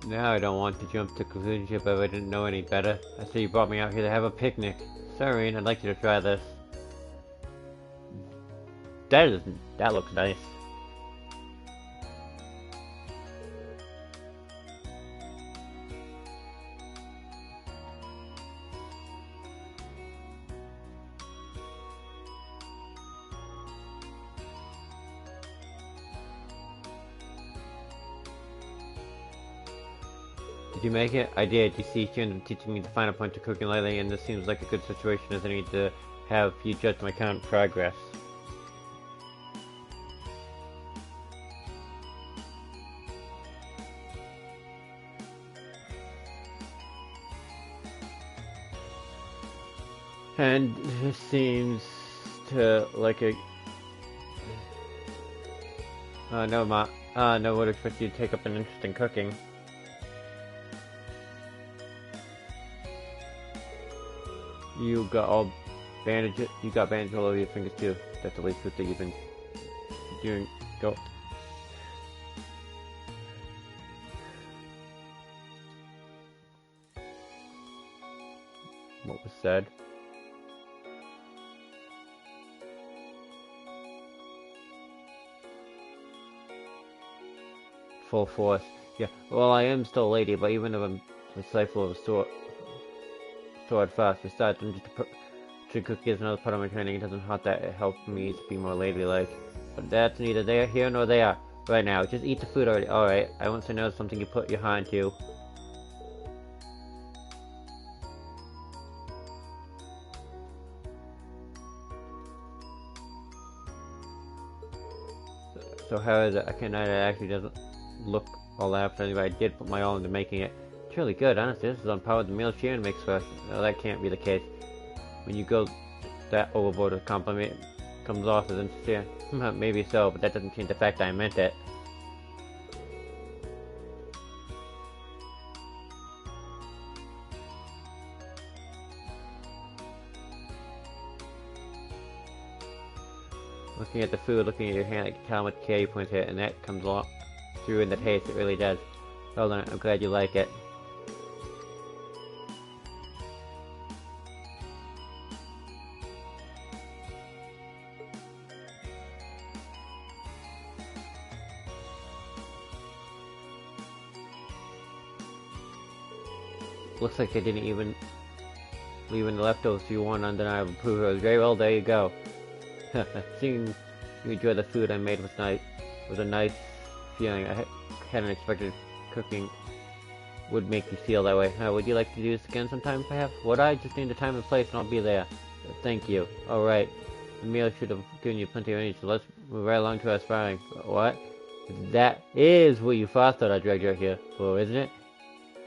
Now I don't want to jump to conclusions if I didn't know any better. I see you brought me out here to have a picnic. Sorry, I'd like you to try this. That looks nice. Did you make it? I did. You see, she ended up teaching me the final point to cooking lately, and this seems like a good situation as I need to have you judge my current progress. And this seems to like a... no, Ma. No, would expect you to take up an interest in cooking. You got bandages all over your fingers too. That's the least good that you've been doing. Go. What was said? Full force. Yeah, well, I am still a lady, but even if I'm disciple of a sword fast, besides, I'm just to cook is another part of my training. It doesn't hurt that it helps me to be more ladylike. But that's neither here nor there. Right now, just eat the food already. Alright, I won't say no to something you put your hand to. So how is it? I can't know, it actually doesn't look all that funny, but I did put my all into making it. It's really good, honestly. This is on par with the meal Sharon makes for us. No, that can't be the case. When you go that overboard with a compliment, it comes off as insincere. Maybe so, but that doesn't change the fact I meant it. Looking at the food, looking at your hand, I can tell how much care you put into it, and that comes along through in the taste. It really does. Well done. I'm glad you like it. Looks like I didn't even leave in the leftovers, so you want undeniable proof. It was very well. There you go. Seeing you enjoy the food I made was a nice feeling. I hadn't expected cooking would make you feel that way. Would you like to do this again sometime, perhaps? Would I? Just need the time and place, and I'll be there. Thank you. Alright. The meal should have given you plenty of energy, so let's move right along to our sparring. What? That is what you first thought I dragged you out here for, isn't it?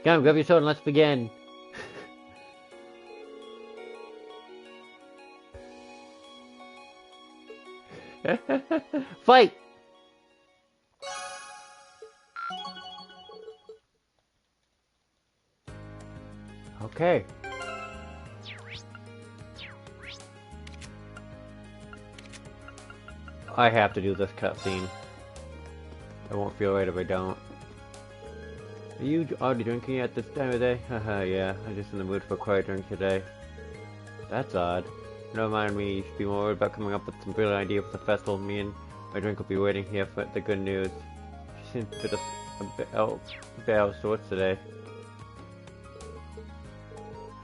Come, grab your sword and let's begin. Fight! Okay. I have to do this cutscene. I won't feel right if I don't. Are you already drinking at this time of day? Haha, yeah, I'm just in the mood for a quiet drink today. That's odd. Never mind me, you should be more worried about coming up with some brilliant idea for the festival. Me and my drink will be waiting here for the good news. She seems to be a bit out of sorts today.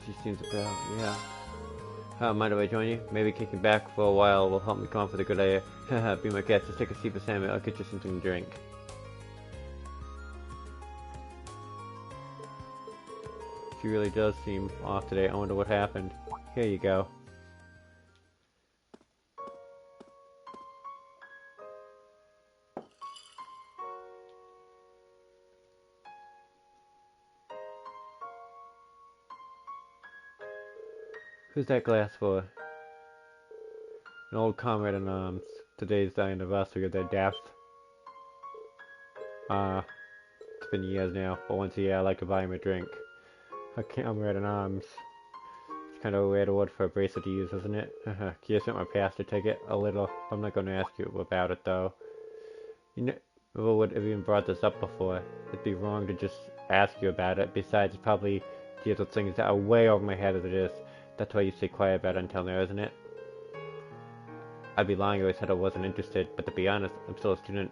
She seems a bit out, yeah. Mind if I join you? Maybe kicking back for a while will help me come up with a good idea. Haha, be my guest, just take a seat for Sammy, I'll get you something to drink. She really does seem off today. I wonder what happened. Here you go. Who's that glass for? An old comrade in arms. Today's the anniversary of their death. It's been years now, but once a year I like to buy him a drink. A comrade in arms. It's kind of a weird word for a bracelet to use, isn't it? Curious what my past to take it? A little. I'm not going to ask you about it, though. You never would have even brought this up before. It'd be wrong to just ask you about it. Besides, it probably deals with things that are way over my head as it is. That's why you stay quiet about it until now, isn't it? I'd be lying if I said I wasn't interested, but to be honest, I'm still a student.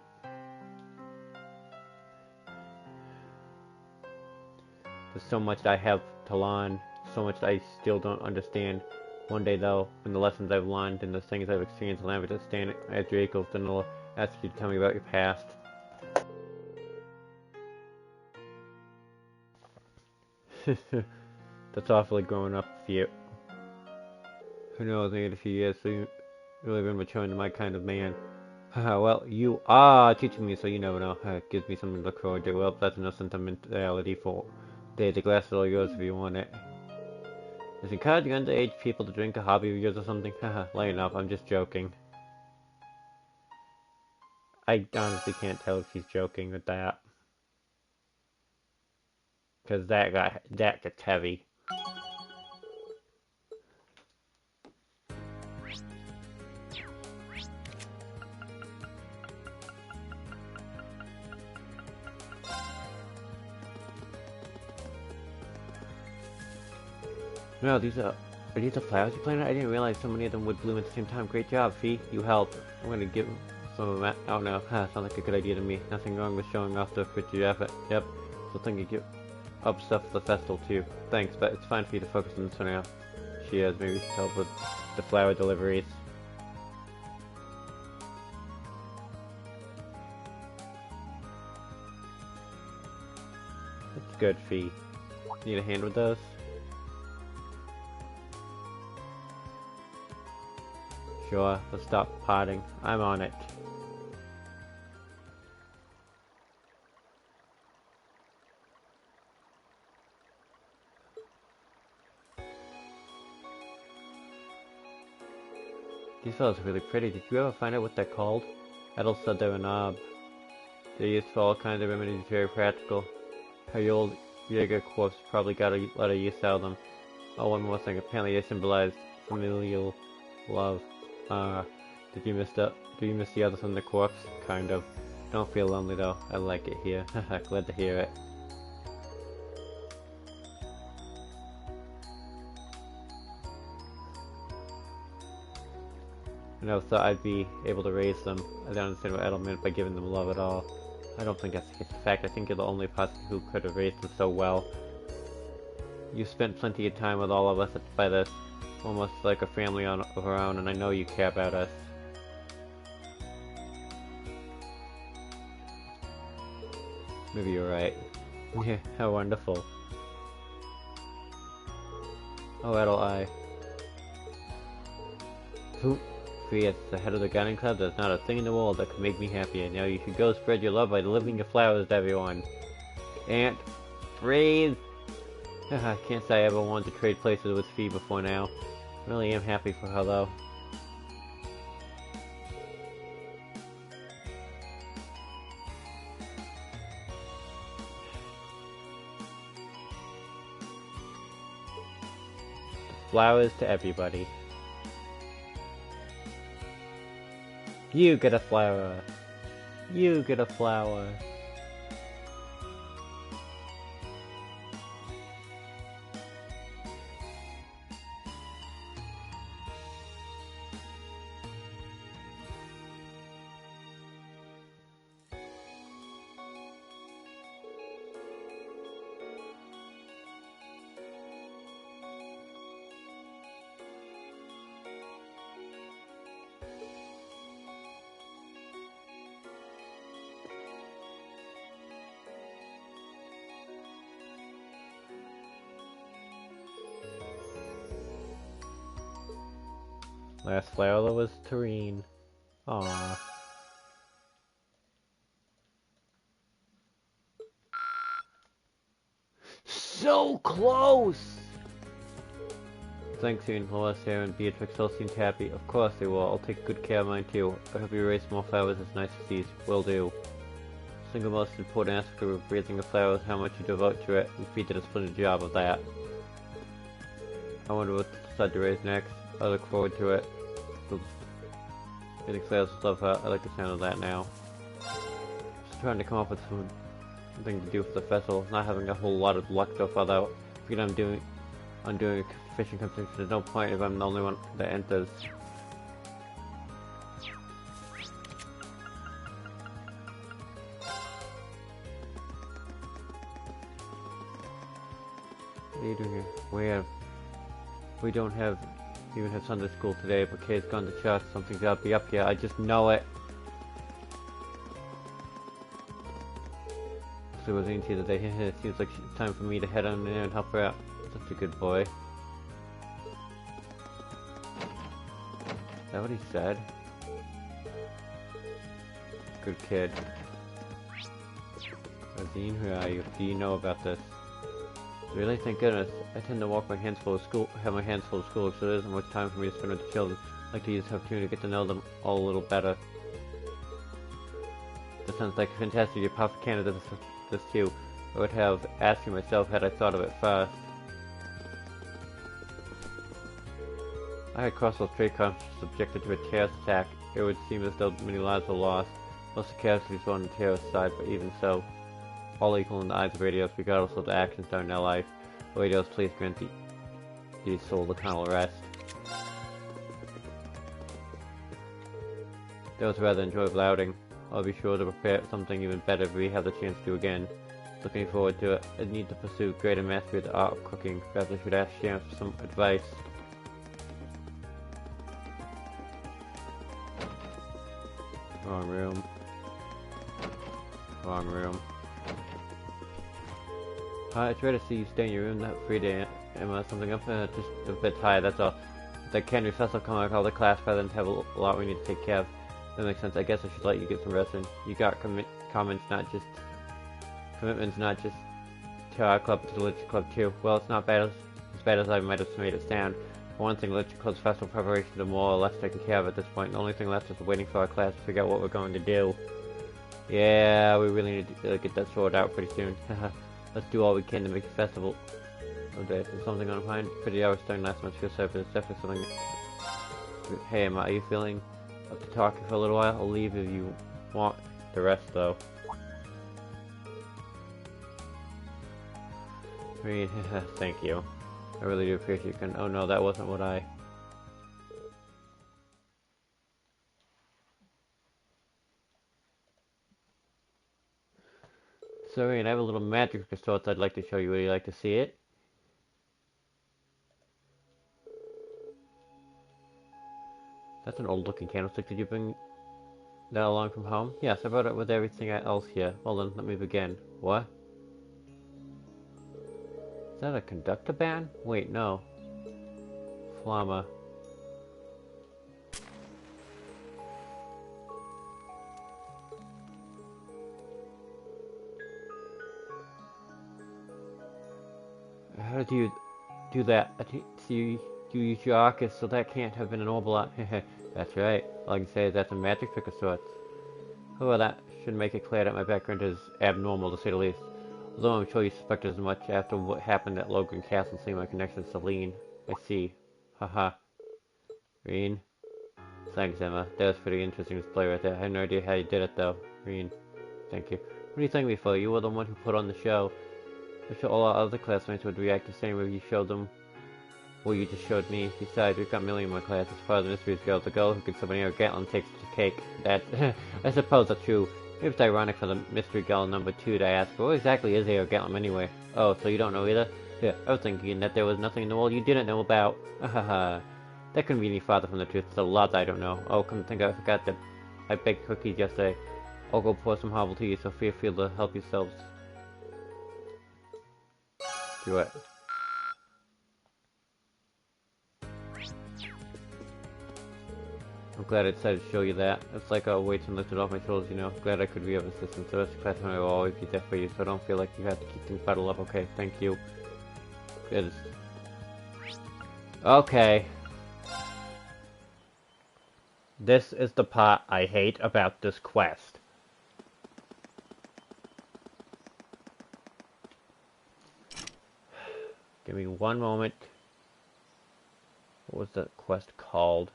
There's so much that I have to learn, so much that I still don't understand. One day, though, when the lessons I've learned and the things I've experienced allow me to stand at your equals, then I'll ask you to tell me about your past. That's awfully growing up for you. Who knows, maybe in a few years, so you've really been maturing into my kind of man. Well, you are teaching me, so you never know. It gives me something to look forward to. Well, that's enough sentimentality for today. The glass is all yours if you want it. Is encouraging underage people to drink a hobby of yours or something? Haha, lighten up, I'm just joking. I honestly can't tell if she's joking with that. Because that gets heavy. No, are these the flowers you planted? I didn't realize so many of them would bloom at the same time. Great job, Fee. You helped. I'm gonna give some of them. Oh no, sounds like a good idea to me. Nothing wrong with showing off the fruit of your effort. Yep. So think you give up stuff for the festival too. Thanks, but it's fine for you to focus on this for now. She has maybe help with the flower deliveries. That's good, Fee. Need a hand with those? Sure, let's stop potting. I'm on it. These flowers are really pretty. Did you ever find out what they're called? Edel said they were knob. They're used for all kinds of remedies, very practical. Her old Jaeger corpse probably got a lot of use out of them. Oh, one more thing. Apparently they symbolize familial love. Do you miss the others on the corpse? Kind of. Don't feel lonely though. I like it here. Glad to hear it. I never thought I'd be able to raise them. I don't understand what Edel meant by giving them love at all. I don't think that's the case. In fact, I think you're the only person who could have raised them so well. You spent plenty of time with all of us by this. Almost like a family of our own, and I know you care about us. Maybe you're right. Yeah, how wonderful. Oh, Edel, Fee, as the head of the garden club, there's not a thing in the world that could make me happier. Now you should go spread your love by delivering your flowers to everyone. Aunt, breathe! I can't say I ever wanted to trade places with Fee before now. I really am happy for her though. flowers to everybody. You get a flower. You get a flower. Last flower was Tareen. Aww. So close! Thanks, Ian, Lois, Sarah, and Beatrix all seemed happy. Of course they will. I'll take good care of mine too. I hope you raise more flowers as nice as these. Will do. The single most important aspect of raising a flower is how much you devote to it, and Fee did a splendid job of that. I wonder what to decide to raise next. I look forward to it. Getting flowers love her. I like the sound of that now. Just trying to come up with something to do for the festival. Not having a whole lot of luck so far though. Figured I'm doing a fishing competition. There's no point if I'm the only one that enters. What are you doing here? We don't even have Sunday school today, but Kay's gone to church. Something's gotta be up here. I just know it. So was into the day. It seems like it's time for me to head on in there and help her out. Such a good boy. Is that what he said? Good kid. Azine, who are you? Do you know about this? Really? Thank goodness. I tend to walk my hands full of school, have my hands full of school, so there isn't much time for me to spend with the children. I'd like to use this opportunity to get to know them all a little better. That sounds like a fantastic perfect candidate this too. I would have asked you myself had I thought of it first. I had Crossbell's trade conference subjected to a terrorist attack. It would seem as though many lives were lost. Most of the casualties were on the terrorist side, but even so, all equal in the eyes of Radios, regardless of the actions done in their life. Radios, please grant the soul eternal rest. That was a rather enjoyable outing. I'll be sure to prepare something even better if we have the chance to again. Looking forward to it. I need to pursue greater mastery of the art of cooking. Perhaps I should ask Sharon for some advice. Wrong room. Wrong room. It's rare to see you stay in your room that free day. Emma, something up? Just a bit tired, that's all. The Candy Festival coming out, all the class presidents have a lot we need to take care of. That makes sense. I guess I should let you get some rest in. You got commitments not just to our club, but to the Literature Club too. Well, it's not as bad as I might have made it sound. For one thing, Literature Club's festival preparations are more or less taken care of at this point. The only thing left is waiting for our class to figure out what we're going to do. Yeah, we really need to get that sorted out pretty soon. Let's do all we can to make the festival. Oh, there's something on mind. For the hours starting last month, feel sorry, but it's definitely something. Hey, Emma, are you feeling up to talking for a little while? I'll leave if you want the rest, though. I mean, thank you. I really do appreciate you. Oh no, that wasn't what I... Sorry, and I have a little magic of sorts I'd like to show you. Would you like to see it? That's an old looking candlestick. Did you bring that along from home? Yes, I brought it with everything else here. Hold on, let me begin. What? Is that a conductor band? Wait, no. Flamma. How did you do that? You use your Arcus, so that can't have been an Orbulot. That's right. All I can say is that's a magic trick of sorts. Oh, that should make it clear that my background is abnormal, to say the least. Although I'm sure you suspected as much after what happened at Logan Castle, seeing my connection to Celine. I see. Haha. Reen. Thanks, Emma. That was pretty interesting display right there. I had no idea how you did it, though. Reen. Thank you. What do you think me for? You were the one who put on the show. I'm sure all our other classmates would react the same way you showed them. Well, you just showed me. Besides, we've got Millie in my class. As far as the mysteries go, the girl who can summon Air Gatlin takes the cake. That, I suppose that's true. Maybe it's ironic for the mystery girl number 2 to ask, but what exactly is Air Gatlin anyway? Oh, so you don't know either? Yeah, I was thinking that there was nothing in the world you didn't know about. Haha. That couldn't be any farther from the truth. There's a lot I don't know. Oh, come to think, I forgot that I baked cookies yesterday. I'll go pour some herbal tea, so feel free to help yourselves. Do it. I'm glad I decided to show you that. It's like a weight lifted off my shoulders, you know. Glad I could be of assistance. The rest of the class and I will always be there for you, so don't feel like you have to keep things bottled up, okay? Thank you. Good. Okay. This is the part I hate about this quest. Give me one moment. What was that quest called?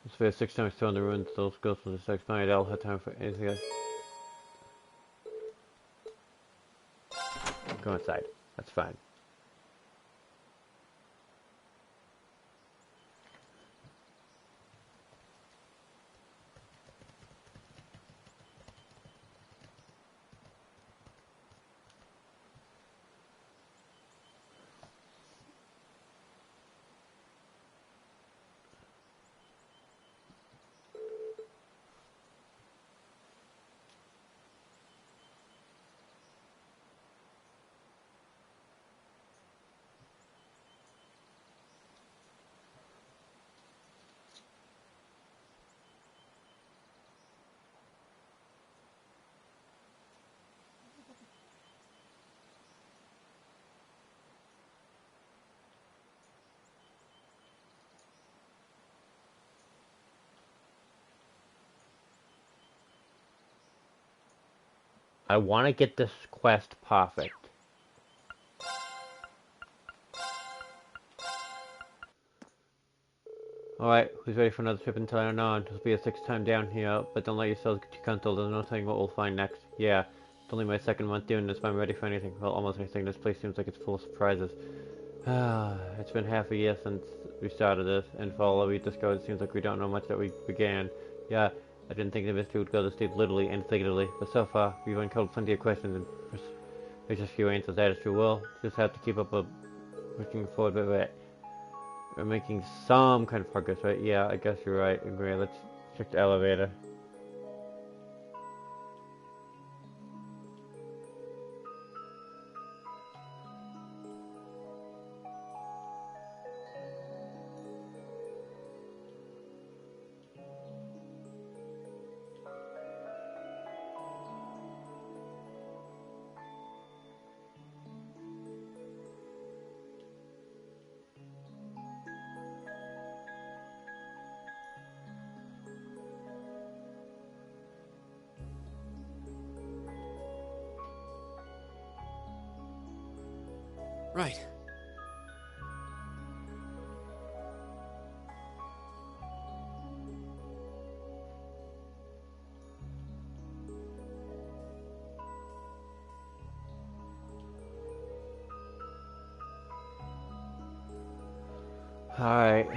It's for 6 times 2 on the ruins. Those ghosts from the sex planet. I'll have time for anything else. Go inside. That's fine. I want to get this quest perfect. Alright, who's ready for another trip until I know? It'll be a 6th time down here, but don't let yourselves get too comfortable. There's no telling what we'll find next. Yeah, it's only my 2nd month doing this, but I'm ready for anything. Well, almost anything. This place seems like it's full of surprises. It's been half a year since we started this, and for all we discovered, it seems like we don't know much that we began. Yeah, I didn't think the mystery would go this deep, literally and figuratively, but so far, we've uncovered plenty of questions, and there's just a few answers. That is true. We'll just have to keep up pushing forward, but we're making some kind of progress, right? Yeah, I guess you're right. Great, let's check the elevator. Right. Alright.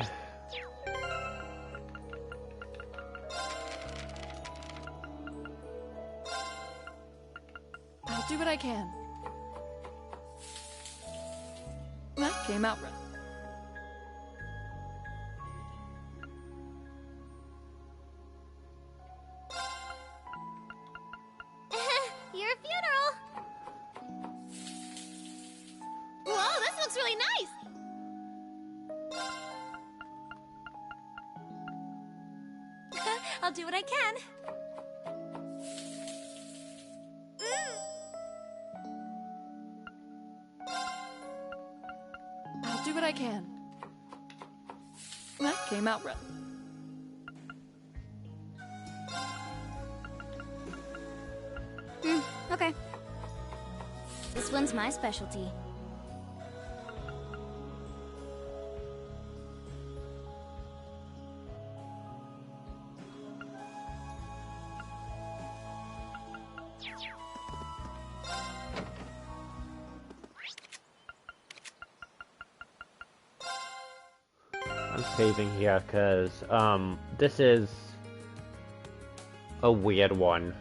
I'll do what I can. That came out right. Your funeral! Whoa, this looks really nice! I'll do what I can. I'll do what I can. That came out right. Okay. This one's my specialty. I'm saving here because this is a weird one.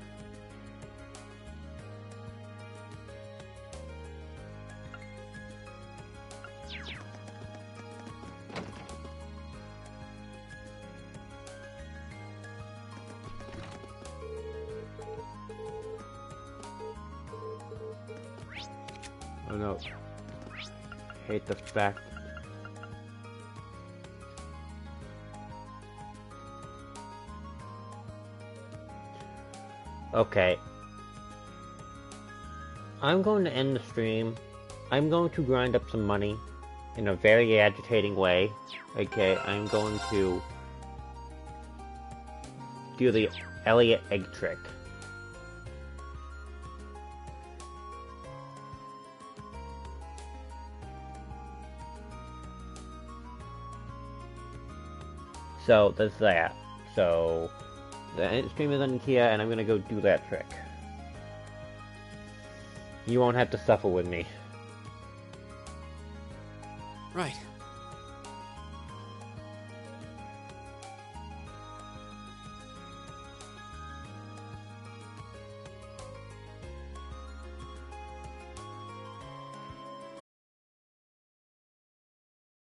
Oh no. Hate the fact. Okay. I'm going to end the stream. I'm going to grind up some money in a very agitating way. Okay, I'm going to do the Elliot egg trick. So, there's that. So, the stream is on here, and I'm gonna go do that trick. You won't have to suffer with me. Right.